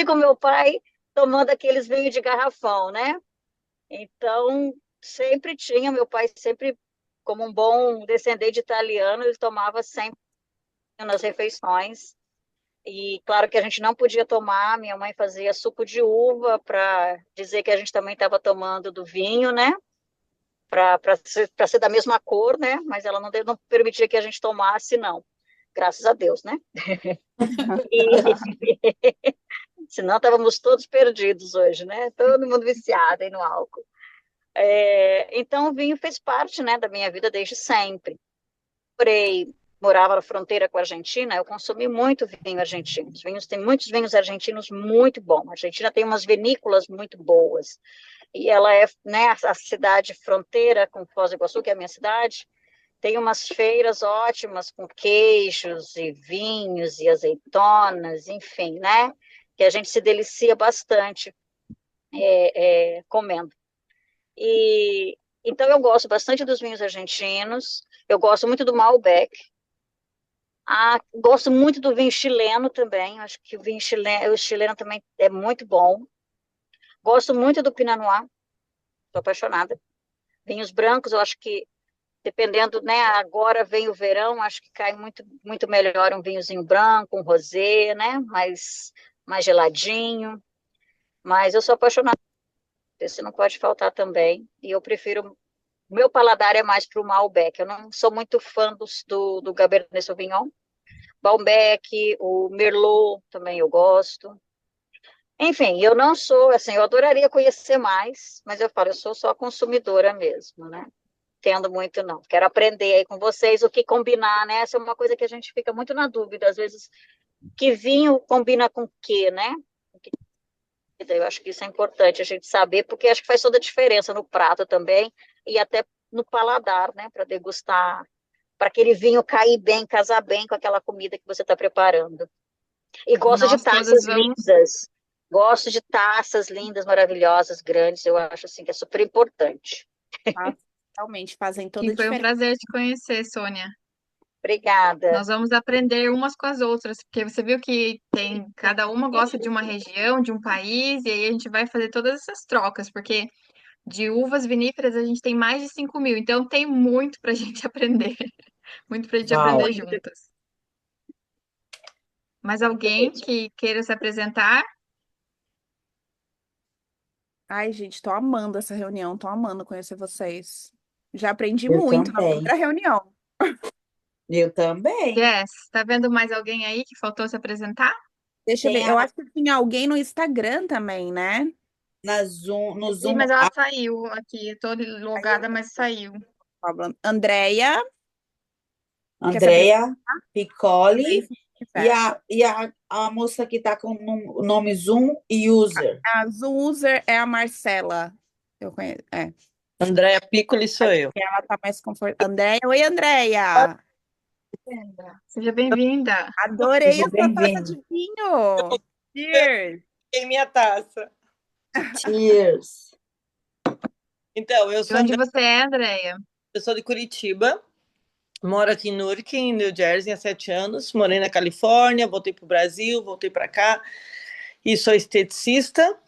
com meu pai tomando aqueles vinhos de garrafão, né? Então, sempre tinha. Meu pai sempre, como um bom descendente de italiano, ele tomava sempre nas refeições. E claro que a gente não podia tomar, minha mãe fazia suco de uva para dizer que a gente também estava tomando do vinho, né? Para ser da mesma cor, né? Mas ela não permitia que a gente tomasse, não. Graças a Deus, né? E, senão estávamos todos perdidos hoje, né? Todo mundo viciado aí no álcool. Então o vinho fez parte, né, da minha vida desde sempre. Morava na fronteira com a Argentina, eu consumi muito vinho argentino. Tem muitos vinhos argentinos muito bons. A Argentina tem umas vinícolas muito boas. E ela é, né, a cidade fronteira com Foz do Iguaçu, que é a minha cidade, tem umas feiras ótimas com queijos e vinhos e azeitonas, enfim, né? Que a gente se delicia bastante comendo. E então eu gosto bastante dos vinhos argentinos. Eu gosto muito do Malbec. Gosto muito do vinho chileno também. Acho que o chileno também é muito bom. Gosto muito do Pinot Noir. Sou apaixonada. Vinhos brancos, eu acho que dependendo, né? Agora vem o verão, acho que cai muito, muito melhor um vinhozinho branco, um rosé, né? Mais geladinho. Mas eu sou apaixonada. Esse não pode faltar também. E eu prefiro. Meu paladar é mais para o Malbec. Eu não sou muito fã do Cabernet Sauvignon. Malbec, o Merlot também eu gosto. Enfim, eu não sou, assim, eu adoraria conhecer mais, mas eu falo, eu sou só consumidora mesmo, né? Entendo muito, não. Quero aprender aí com vocês o que combinar, né? Essa é uma coisa que a gente fica muito na dúvida, às vezes, que vinho combina com o quê, né? Eu acho que isso é importante a gente saber, porque acho que faz toda a diferença no prato também e até no paladar, né? Para degustar, para aquele vinho cair bem, casar bem com aquela comida que você está preparando. E gosto de Nós todas taças vamos. lindas. Gosto de taças lindas, maravilhosas, grandes. Eu acho assim que é super importante. Realmente fazem toda E a foi um diferença. prazer te conhecer, Sônia. Obrigada. Nós vamos aprender umas com as outras, porque você viu que cada uma gosta de uma região, de um país, e aí a gente vai fazer todas essas trocas, porque de uvas viníferas a gente tem mais de 5.000, então tem muito para a gente aprender, muito para a gente Uau. aprender juntas. Mais alguém que queira se apresentar? Ai, gente, tô amando essa reunião, tô amando conhecer vocês. Já aprendi Eu muito na também. primeira reunião. Eu também. Jess, tá vendo mais alguém aí que faltou se apresentar? Deixa eu Tem ver, eu a, acho que tinha alguém no Instagram também, né? no Sim, Zoom, mas ela saiu aqui. Tô logada, mas saiu. Andréia, quer se apresentar? Andrea Daí, Piccoli se e quiser. a moça que está com o nome Zoom e User. A User é a Marcela. Eu conheço, é. Andréia Piccoli sou eu. Ela tá mais confortável. Andréia, oi, Andréia. Seja bem-vinda. Adorei Seja a sua taça bem-vindo. de vinho. Cheers. Em minha taça. Cheers. Então, eu De sou onde André, você é, Andréia? eu sou de Curitiba, moro aqui em Newark, em New Jersey, há 7 anos. Morei na Califórnia, voltei para o Brasil, voltei para cá e sou esteticista.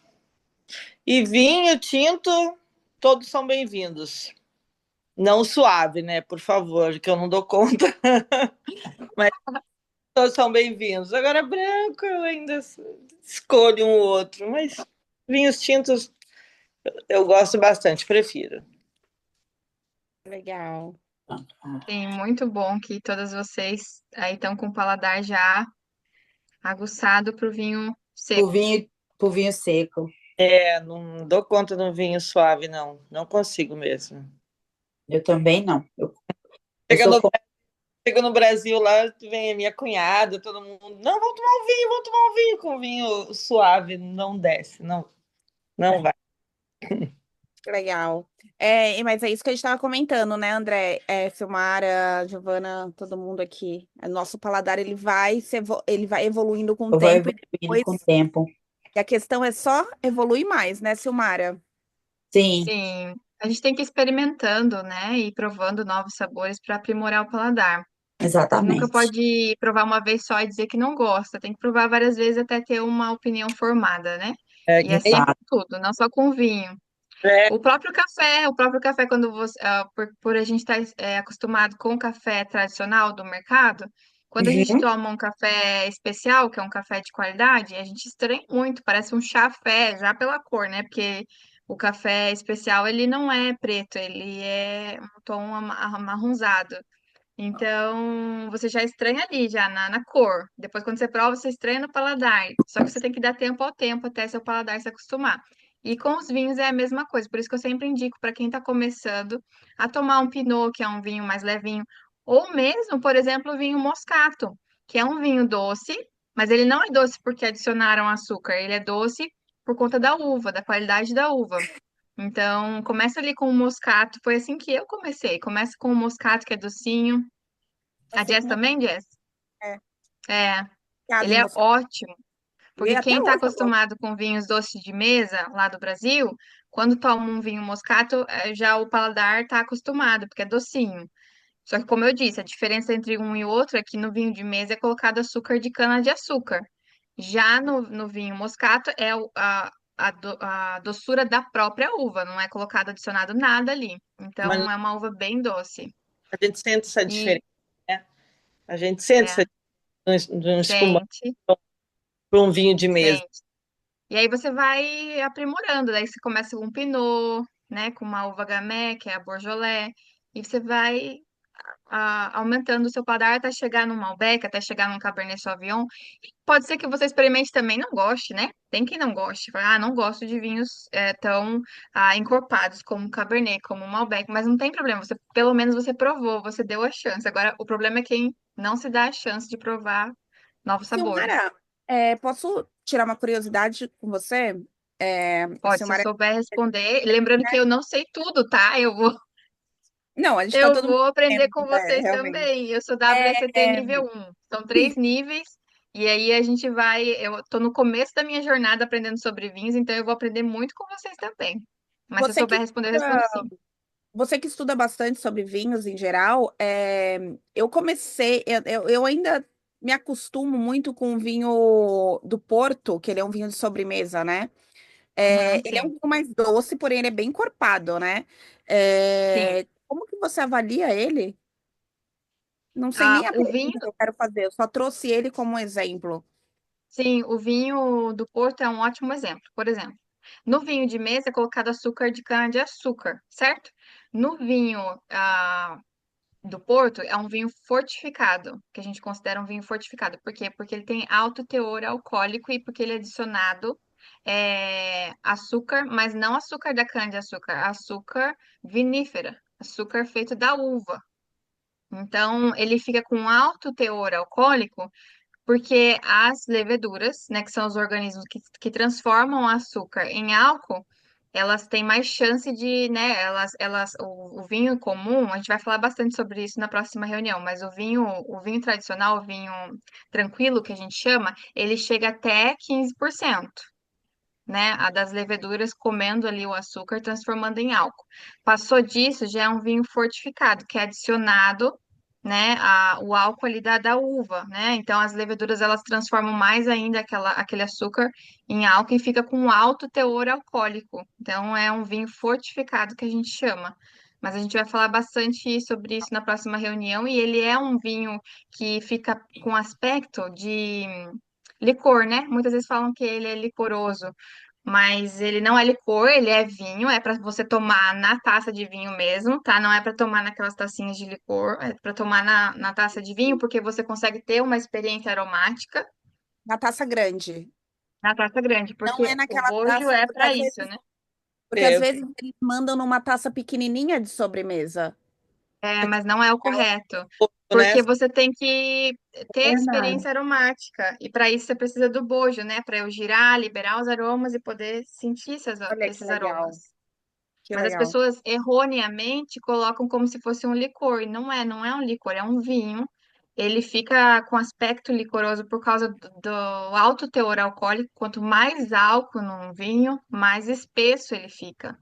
E vinho tinto, todos são bem-vindos. Não suave, né? Por favor, que eu não dou conta. Mas todos são bem-vindos. Agora, branco, eu ainda escolho um ou outro, mas vinhos tintos eu gosto bastante, prefiro. Legal. Sim, muito bom que todas vocês aí estão com o paladar já aguçado para o vinho Pro seco. vinho, pro vinho seco. É, não dou conta de um vinho suave, não. Não consigo mesmo. Eu também não. Eu Chega sou no, chego no Brasil, lá vem a minha cunhada, todo mundo. Não, vamos tomar um vinho com vinho suave. Não desce, não, não vai. Legal. Mas é isso que a gente estava comentando, né, André? Silmara, Giovana, todo mundo aqui. O nosso paladar ele vai evoluindo com o eu vou tempo e evoluindo depois. com o tempo. E a questão é só evoluir mais, né, Silmara? Sim, Sim, a gente tem que ir experimentando, né? E provando novos sabores para aprimorar o paladar. Você nunca exatamente. pode provar uma vez só e dizer que não gosta. Tem que provar várias vezes até ter uma opinião formada, né? É E que assim é nem. com tudo, não só com vinho. É, O próprio café, quando por a gente estar acostumado com o café tradicional do mercado, quando a gente Uhum. toma um café especial, que é um café de qualidade, a gente estranha muito, parece um chafé, já pela cor, né? Porque o café especial, ele não é preto, ele é um tom amarronzado. Então, você já estranha ali, já na cor. Depois, quando você prova, você estranha no paladar. Só que você tem que dar tempo ao tempo até seu paladar se acostumar. E com os vinhos é a mesma coisa. Por isso que eu sempre indico para quem está começando a tomar um Pinot, que é um vinho mais levinho. Ou mesmo, por exemplo, o vinho Moscato, que é um vinho doce, mas ele não é doce porque adicionaram açúcar. Ele é doce por conta da uva, da qualidade da uva. Então, começa ali com o moscato. Foi assim que eu comecei. Começa com o moscato, que é docinho. A Assim Jess como também, Jess? é. É, Obrigada, ele é moça. ótimo. E Porque até quem está hoje eu gosto. acostumado com vinhos doces de mesa lá do Brasil, quando toma um vinho moscato, já o paladar está acostumado, porque é docinho. Só que, como eu disse, a diferença entre um e o outro é que no vinho de mesa é colocado açúcar de cana-de-açúcar. Já no vinho moscato é a doçura da própria uva, não é colocado adicionado nada ali. mas Então, é uma uva bem doce. a gente sente essa E diferença, né? A gente sente essa é, diferença de um espumante sente, para um vinho de mesa. sente. E aí você vai aprimorando, daí você começa com um Pinot, né, com uma uva Gamay, que é a Beaujolais, e você vai aumentando o seu paladar até chegar num Malbec, até chegar num Cabernet Sauvignon. Pode ser que você experimente também e não goste, né? Tem quem não goste. Fala, não gosto de vinhos tão encorpados como o Cabernet, como o Malbec, mas não tem problema. Pelo menos você provou, você deu a chance. Agora, o problema é quem não se dá a chance de provar novos sabores. Silmara, posso tirar uma curiosidade com você? Pode, se eu Silmara, souber responder. Lembrando que eu não sei tudo, tá? Eu vou, não, a gente está eu todo mundo vou aprender aprendendo, com né, vocês realmente. também. Eu sou É, WST nível 1. São 3 níveis. E aí a gente vai. Eu tô no começo da minha jornada aprendendo sobre vinhos, então eu vou aprender muito com vocês também. Mas se eu você souber que responder, eu respondo sim. Você que estuda bastante sobre vinhos em geral, eu comecei, eu ainda me acostumo muito com o vinho do Porto, que ele é um vinho de sobremesa, né? Uhum, Ele é um sim. vinho mais doce, porém ele é bem encorpado, né? Sim. Como que você avalia ele? Não sei nem a O vinho, pergunta que eu quero fazer, eu só trouxe ele como exemplo. sim, o vinho do Porto é um ótimo exemplo. Por exemplo, no vinho de mesa é colocado açúcar de cana-de-açúcar, certo? No vinho do Porto é um vinho fortificado, que a gente considera um vinho fortificado. Por quê? Porque ele tem alto teor alcoólico e porque ele é adicionado açúcar, mas não açúcar da cana-de-açúcar, açúcar vinífera, açúcar feito da uva. Então, ele fica com alto teor alcoólico porque as leveduras, né, que são os organismos que transformam o açúcar em álcool, elas têm mais chance de, né, o vinho comum, a gente vai falar bastante sobre isso na próxima reunião, mas o vinho tradicional, o vinho tranquilo, que a gente chama, ele chega até 15%, né, a das leveduras comendo ali o açúcar, transformando em álcool. Passou disso, já é um vinho fortificado, que é adicionado, né, o álcool ali da uva, né? Então as leveduras elas transformam mais ainda aquele açúcar em álcool e fica com um alto teor alcoólico. Então é um vinho fortificado que a gente chama. Mas a gente vai falar bastante sobre isso na próxima reunião e ele é um vinho que fica com aspecto de licor, né? Muitas vezes falam que ele é licoroso, mas ele não é licor, ele é vinho, é para você tomar na taça de vinho mesmo, tá? Não é para tomar naquelas tacinhas de licor, é para tomar na taça de vinho, porque você consegue ter uma experiência aromática Na taça grande. na taça grande, Não é porque o naquela bojo taça, é para isso, né? porque às vezes eles mandam numa taça pequenininha de sobremesa. É, mas não é o correto, né? porque você tem que ter a Verdade. experiência aromática, e para isso você precisa do bojo, né? Para eu girar, liberar os aromas e poder sentir Olha que esses legal, aromas. que Mas as legal. pessoas erroneamente colocam como se fosse um licor, e não é um licor, é um vinho. Ele fica com aspecto licoroso por causa do alto teor alcoólico. Quanto mais álcool num vinho, mais espesso ele fica.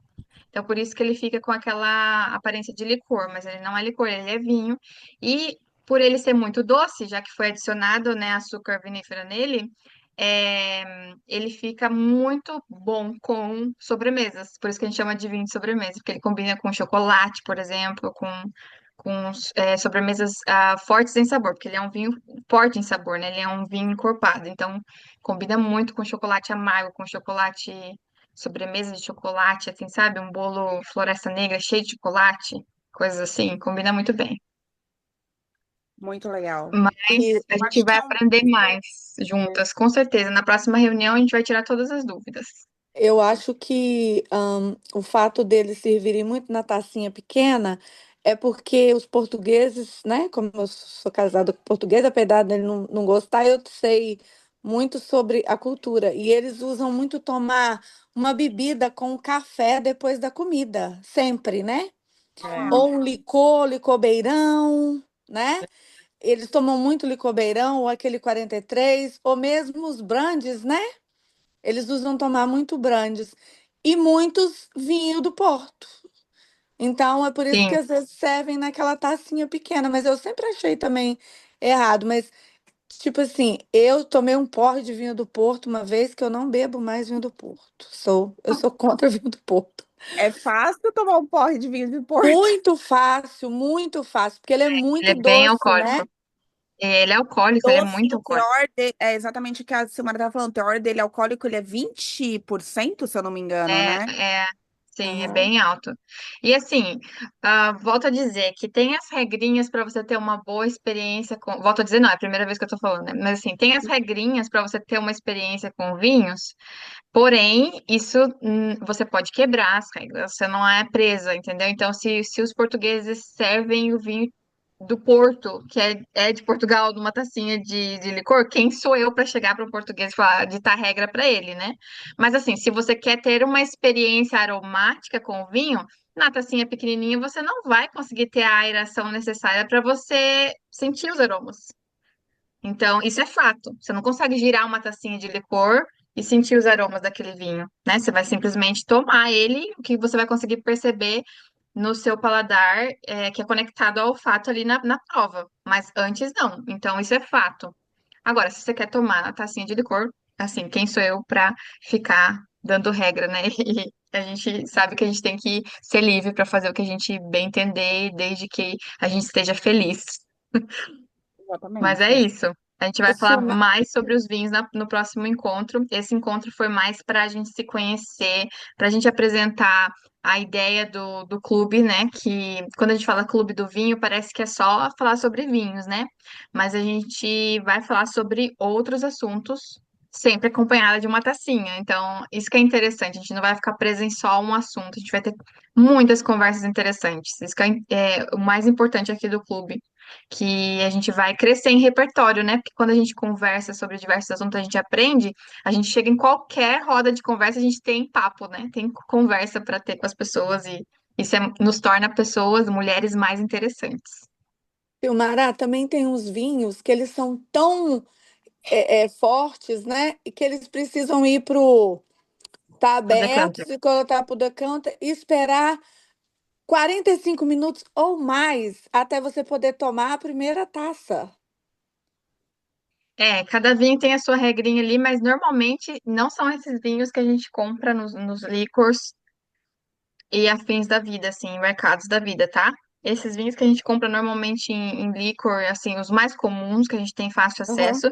Então, por isso que ele fica com aquela aparência de licor, mas ele não é licor, ele é vinho. E por ele ser muito doce, já que foi adicionado, né, açúcar vinífera nele, ele fica muito bom com sobremesas. Por isso que a gente chama de vinho de sobremesa, porque ele combina com chocolate, por exemplo, com sobremesas fortes em sabor, porque ele é um vinho forte em sabor, né? Ele é um vinho encorpado. Então, combina muito com chocolate amargo, com chocolate sobremesa de chocolate, assim, sabe? Um bolo Floresta Negra cheio de chocolate, coisas assim, combina muito bem. Muito legal. Mas E a Eu gente acho que vai é um. aprender mais juntas, com certeza. Na próxima reunião a gente vai tirar todas as dúvidas. eu acho que o fato deles servirem muito na tacinha pequena é porque os portugueses, né? Como eu sou casada com português, apesar dele não gostar, eu sei muito sobre a cultura. E eles usam muito tomar uma bebida com café depois da comida, sempre, né? É. Ou um licor, licobeirão, né? Eles tomam muito licobeirão, ou aquele 43, ou mesmo os brandes, né? Eles usam tomar muito brandes e muitos vinho do Porto. Então é por isso que Sim, às vezes servem naquela tacinha pequena, mas eu sempre achei também errado. Mas, tipo assim, eu tomei um porre de vinho do Porto uma vez que eu não bebo mais vinho do Porto. Eu sou contra vinho do Porto. É fácil tomar um porre de vinho de Porto. Muito fácil, porque ele é ele muito é bem doce, né? alcoólico. Ele é alcoólico, ele é Doce, muito o alcoólico. teor é exatamente o que a Silmara estava falando. O teor dele alcoólico ele é 20%, se eu não me engano, É, né? é, sim, é Aham. bem alto. E assim, volto a dizer que tem as regrinhas para você ter uma boa experiência com. Volto a dizer, não, é a primeira vez que eu tô falando, né? Mas assim, tem as regrinhas para você ter uma experiência com vinhos, porém, isso você pode quebrar as regras, você não é presa, entendeu? Então, se os portugueses servem o vinho do Porto, que é de Portugal, numa tacinha de licor, quem sou eu para chegar para um português e falar, ditar regra para ele, né? Mas assim, se você quer ter uma experiência aromática com o vinho, na tacinha pequenininha você não vai conseguir ter a aeração necessária para você sentir os aromas. Então, isso é fato. Você não consegue girar uma tacinha de licor e sentir os aromas daquele vinho, né? Você vai simplesmente tomar ele, o que você vai conseguir perceber no seu paladar, que é conectado ao olfato ali na prova. Mas antes não. Então, isso é fato. Agora, se você quer tomar na tacinha de licor, assim, quem sou eu para ficar dando regra, né? E a gente sabe que a gente tem que ser livre para fazer o que a gente bem entender, desde que a gente esteja feliz. Mas é Exatamente. isso. A gente vai Ô, falar Suma, mais sobre os vinhos no próximo encontro. Esse encontro foi mais para a gente se conhecer, para a gente apresentar a ideia do clube, né? Que quando a gente fala clube do vinho, parece que é só falar sobre vinhos, né? Mas a gente vai falar sobre outros assuntos, sempre acompanhada de uma tacinha. Então, isso que é interessante. A gente não vai ficar preso em só um assunto, a gente vai ter muitas conversas interessantes. Isso que é o mais importante aqui do clube, que a gente vai crescer em repertório, né? Porque quando a gente conversa sobre diversos assuntos, a gente aprende, a gente chega em qualquer roda de conversa, a gente tem papo, né? Tem conversa para ter com as pessoas e isso nos torna pessoas, mulheres mais interessantes. Silmara, também tem uns vinhos que eles são tão fortes, né? E que eles precisam ir pro tá O aberto, decanter. se colocar pro decanter e esperar 45 minutos ou mais até você poder tomar a primeira taça. É, cada vinho tem a sua regrinha ali, mas normalmente não são esses vinhos que a gente compra nos licors e afins da vida, assim, em mercados da vida, tá? Esses vinhos que a gente compra normalmente em licor, assim, os mais comuns, que a gente tem fácil Aham. acesso,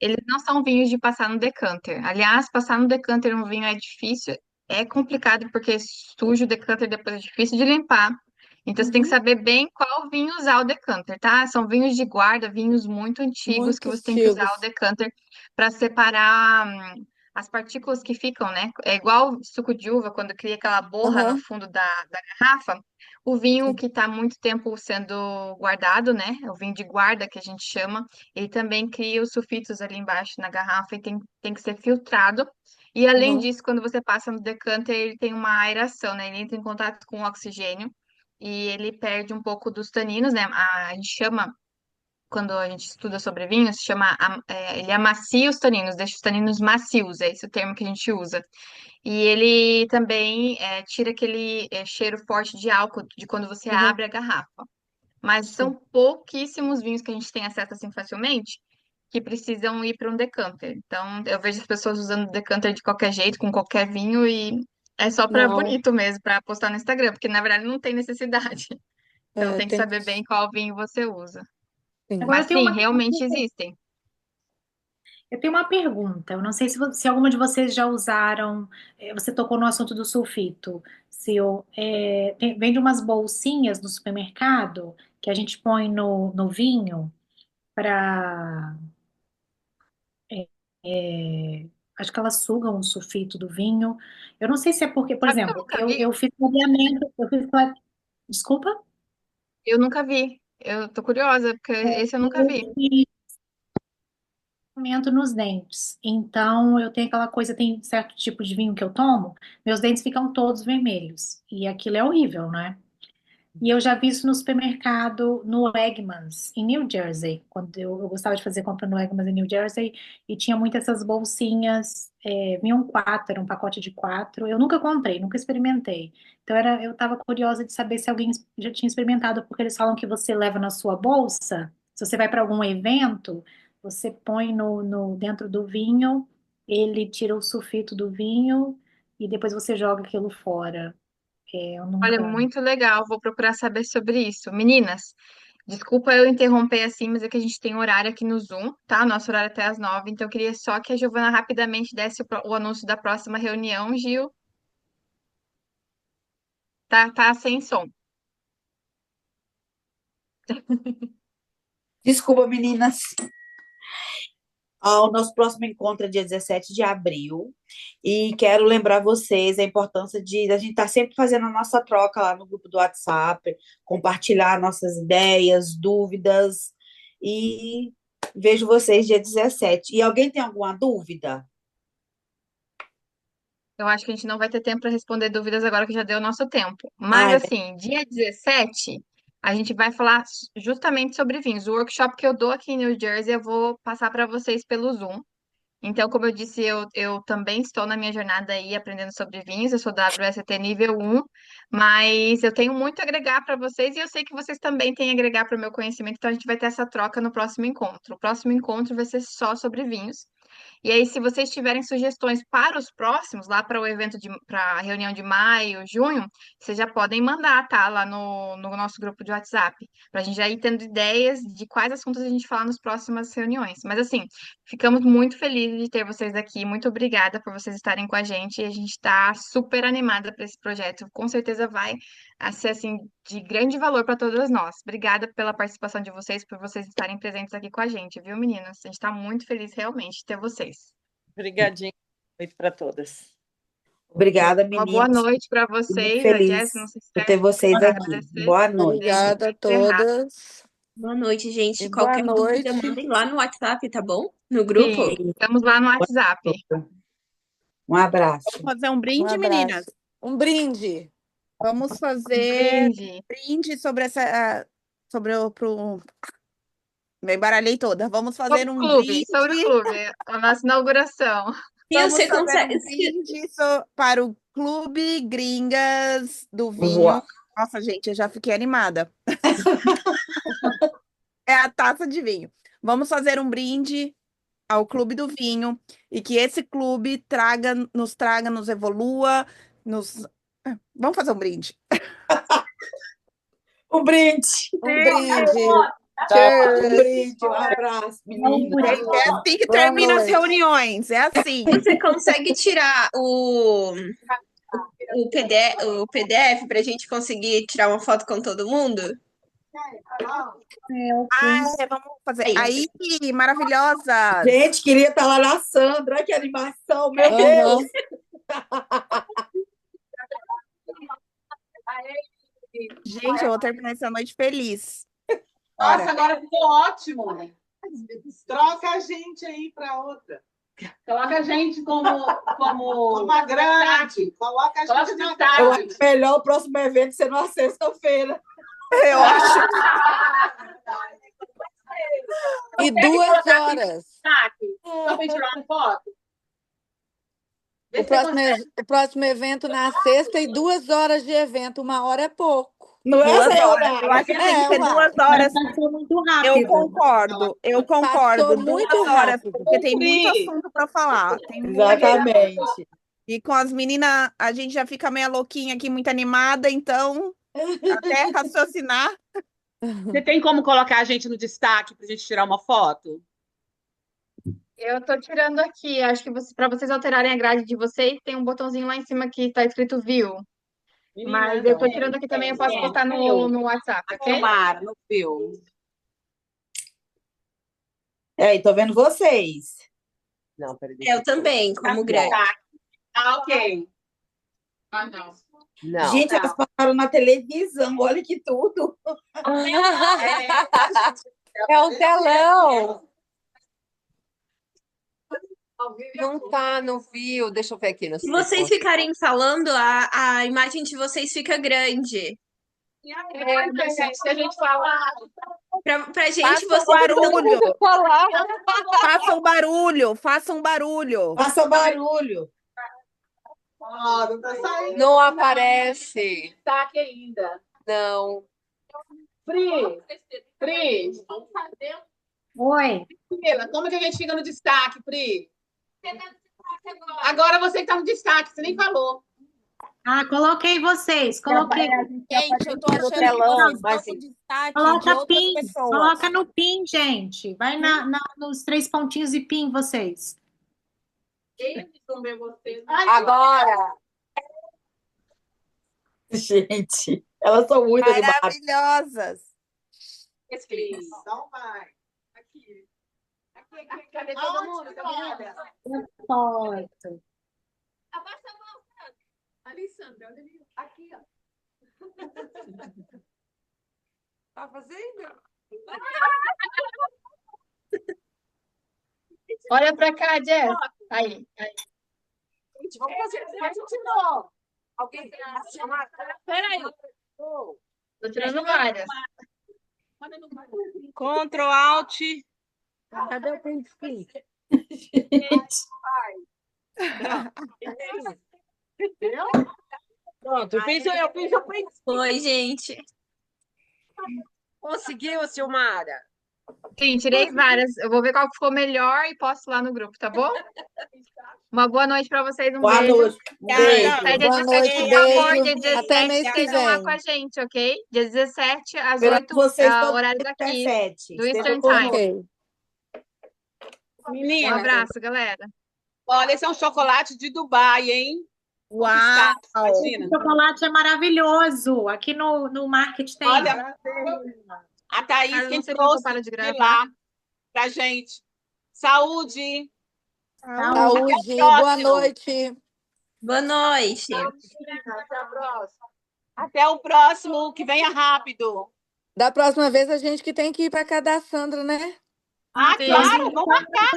eles não são vinhos de passar no decanter. Aliás, passar no decanter um vinho é difícil, é complicado porque suja o decanter depois é difícil de limpar. Então você tem que Uhum. saber bem qual vinho usar o decanter, tá? São vinhos de guarda, vinhos muito antigos que Muito você tem que usar o antigos. decanter para separar as partículas que ficam, né? É igual suco de uva, quando cria aquela borra no Aham. fundo da garrafa. O vinho Sim. que está muito tempo sendo guardado, né? O vinho de guarda que a gente chama, ele também cria os sulfitos ali embaixo na garrafa e tem que ser filtrado. E além Aham. disso, quando você passa no decanter, ele tem uma aeração, né? Ele entra em contato com o oxigênio e ele perde um pouco dos taninos, né? A gente chama, quando a gente estuda sobre vinho, se chama, ele amacia os taninos, deixa os taninos macios, é esse o termo que a gente usa. E ele também tira aquele cheiro forte de álcool de quando você Aham. abre a garrafa. Mas Sim. são pouquíssimos vinhos que a gente tem acesso assim facilmente que precisam ir para um decanter. Então, eu vejo as pessoas usando decanter de qualquer jeito, com qualquer vinho, e é só para Não, bonito mesmo, para postar no Instagram, porque na verdade não tem necessidade. Então, tem que tem saber bem qual vinho você usa. sim. Agora Mas sim, realmente existem. eu tenho uma pergunta. Eu não sei se alguma de vocês já usaram. Você tocou no assunto do sulfito. Vende umas bolsinhas no supermercado que a gente põe no vinho para. Acho que elas sugam o sulfito do vinho. Eu não sei se é porque, por Sabe que eu exemplo, nunca eu vi? fiz clareamento. Desculpa? Eu nunca vi. Eu tô curiosa, porque esse eu nunca Eu vi. fiz tratamento nos dentes. Então, eu tenho aquela coisa, tem certo tipo de vinho que eu tomo, meus dentes ficam todos vermelhos. E aquilo é horrível, né? E eu já vi isso no supermercado, no Eggmans, em New Jersey. Quando eu gostava de fazer compra no Eggmans em New Jersey, e tinha muitas essas bolsinhas, vinham quatro, era um pacote de quatro. Eu nunca comprei, nunca experimentei. Então eu estava curiosa de saber se alguém já tinha experimentado, porque eles falam que você leva na sua bolsa, se você vai para algum evento, você põe dentro do vinho, ele tira o sulfito do vinho e depois você joga aquilo fora. Eu Olha, nunca. muito legal. Vou procurar saber sobre isso. Meninas, desculpa eu interromper assim, mas é que a gente tem horário aqui no Zoom, tá? Nosso horário é até às 9, então eu queria só que a Giovana rapidamente desse o anúncio da próxima reunião, Gil. Tá sem som. Desculpa, meninas. O nosso próximo encontro é dia 17 de abril. E quero lembrar vocês a importância de a gente estar sempre fazendo a nossa troca lá no grupo do WhatsApp, compartilhar nossas ideias, dúvidas. E vejo vocês dia 17. E alguém tem alguma dúvida? Eu acho que a gente não vai ter tempo para responder dúvidas agora que já deu o nosso tempo. Mas, Ai, assim, dia 17, a gente vai falar justamente sobre vinhos. O workshop que eu dou aqui em New Jersey, eu vou passar para vocês pelo Zoom. Então, como eu disse, eu também estou na minha jornada aí aprendendo sobre vinhos. Eu sou WST nível 1, mas eu tenho muito a agregar para vocês e eu sei que vocês também têm a agregar para o meu conhecimento. Então, a gente vai ter essa troca no próximo encontro. O próximo encontro vai ser só sobre vinhos. E aí, se vocês tiverem sugestões para os próximos, lá para o para a reunião de maio, junho, vocês já podem mandar, tá? Lá no nosso grupo de WhatsApp, para a gente já ir tendo ideias de quais assuntos a gente fala nas próximas reuniões. Mas assim, ficamos muito felizes de ter vocês aqui. Muito obrigada por vocês estarem com a gente. E a gente está super animada para esse projeto. Com certeza vai ser assim de grande valor para todas nós. Obrigada pela participação de vocês, por vocês estarem presentes aqui com a gente, viu, meninas? A gente está muito feliz realmente de ter vocês. Obrigadinha. Noite para todas. Obrigada, Uma boa meninas. noite para Fico muito vocês. A feliz Jess, não sei se por quer ter vocês aqui. agradecer. Boa noite. Obrigada a Encerrar. todas. Boa noite, gente. E boa Qualquer dúvida, noite. mandem lá no WhatsApp, tá bom? No grupo. Sim, estamos lá no WhatsApp. Um abraço. Vamos fazer um Um brinde, abraço. meninas? Um brinde. Vamos fazer Brinde. brinde sobre sobre me embaralhei toda. Vamos fazer Sobre o um clube, sobre o brinde. clube, a nossa inauguração. E Vamos você fazer consegue. um brinde para o Clube Gringas do Vinho. Uau. Nossa, gente, eu já fiquei animada. É a taça de vinho. Vamos fazer um brinde ao Clube do Vinho e que esse clube nos evolua, Vamos fazer um brinde. Um brinde. Um brinde. Um brinde. Um abraço, meninas. É assim que Boa termina as noite. reuniões. É assim. Você consegue tirar o PDF para a gente conseguir tirar uma foto com todo mundo? Vamos fazer. Aí. Aí, maravilhosa. Gente, queria estar lá na Sandra. Olha que animação, meu Aham. Deus. Gente, eu vou terminar essa noite feliz. Nossa, agora ficou ótimo. Troca a gente aí para outra. Coloca a gente como Uma grande. Coloca a Coloca gente na destaque. Eu acho melhor o próximo evento ser numa sexta-feira. Eu acho. E 2 horas. Destaque. Só para tirar uma foto. Vê O se você próximo, consegue. o próximo evento na sexta e 2 horas de evento. 1 hora é pouco. Não é, 2 horas. Sayonara? Eu acho que tem que ser uai. 2 horas. Passou muito Eu rápido. concordo. Eu concordo. Passou 2 muito horas, rápido. porque tem muito Cumpri. assunto para falar. Tem muito. Exatamente. E com as meninas, a gente já fica meio louquinha aqui, muito animada, então, até raciocinar. Você tem como colocar a gente no destaque para a gente tirar uma foto? Eu tô tirando aqui, acho que para vocês alterarem a grade de vocês, tem um botãozinho lá em cima que tá escrito View. Mas eu tô tirando aqui também, eu posso postar no WhatsApp, ok? Tomara, no fio. Tô vendo vocês. Não, peraí. Eu também, como grande. Ah, ok. Ah, não. Não. Gente, elas passaram na televisão. Olha que tudo. É um telão. Não tá no fio. Deixa eu ver aqui no Se vocês ficarem falando, a imagem de vocês fica grande. Mas se a gente falar. Pra gente, Faça um vocês barulho. não falar. Faça um barulho. Faça um barulho. Faça barulho. Não tá saindo. Não aparece. Destaque ainda. Não. Pri, Oi. como que a gente fica no destaque, Pri? Agora você que tá no destaque, você nem falou. Ah, coloquei vocês. Coloquei. Gente, eu tô achando que telão, vocês mas estão com destaque de Coloca outras PIN. pessoas. Coloca no PIN, gente. Vai nos 3 pontinhos e PIN vocês. Agora. Gente, elas são muito animadas. Maravilhosas. Então vai. Aqui. Cadê todo mundo? Foto. Abaixa a mão, Sandra. Ali, Sandra, olha ali. Aqui, ó. Tá fazendo? Olha pra cá, Jess. Aí. Gente, vamos fazer de novo. Alguém tem uma chamada? Peraí. Tô tirando várias. Ctrl, Alt. Cadê o print screen? Pronto, eu fiz o print. Oi, gente. Conseguiu, Silmara? Sim, tirei várias. Eu vou ver qual que ficou melhor e posto lá no grupo, tá bom? Uma boa noite para vocês, um Boa beijo. noite. Beijo. Até dia Boa 17, noite, por favor, dia beijo. Até 17 mês que estejam lá com a vem. gente, ok? Dia 17, às Esperamos 8, vocês todos horário dia daqui, 17. do Estejam Eastern Time. Ok. Um Meninas, abraço, galera. olha, esse é um chocolate de Dubai, hein? Uau! Imagina. Esse chocolate é maravilhoso. Aqui no Market tem. Olha, a Thaís Cara, eu quem não sei porque eu trouxe paro de de gravar. lá pra gente. Saúde! Saúde, boa noite. Boa noite. Até o próximo, que venha rápido. Da próxima vez a gente que tem que ir para casa da Sandra, né? Ah, Sim. claro, vamos marcar.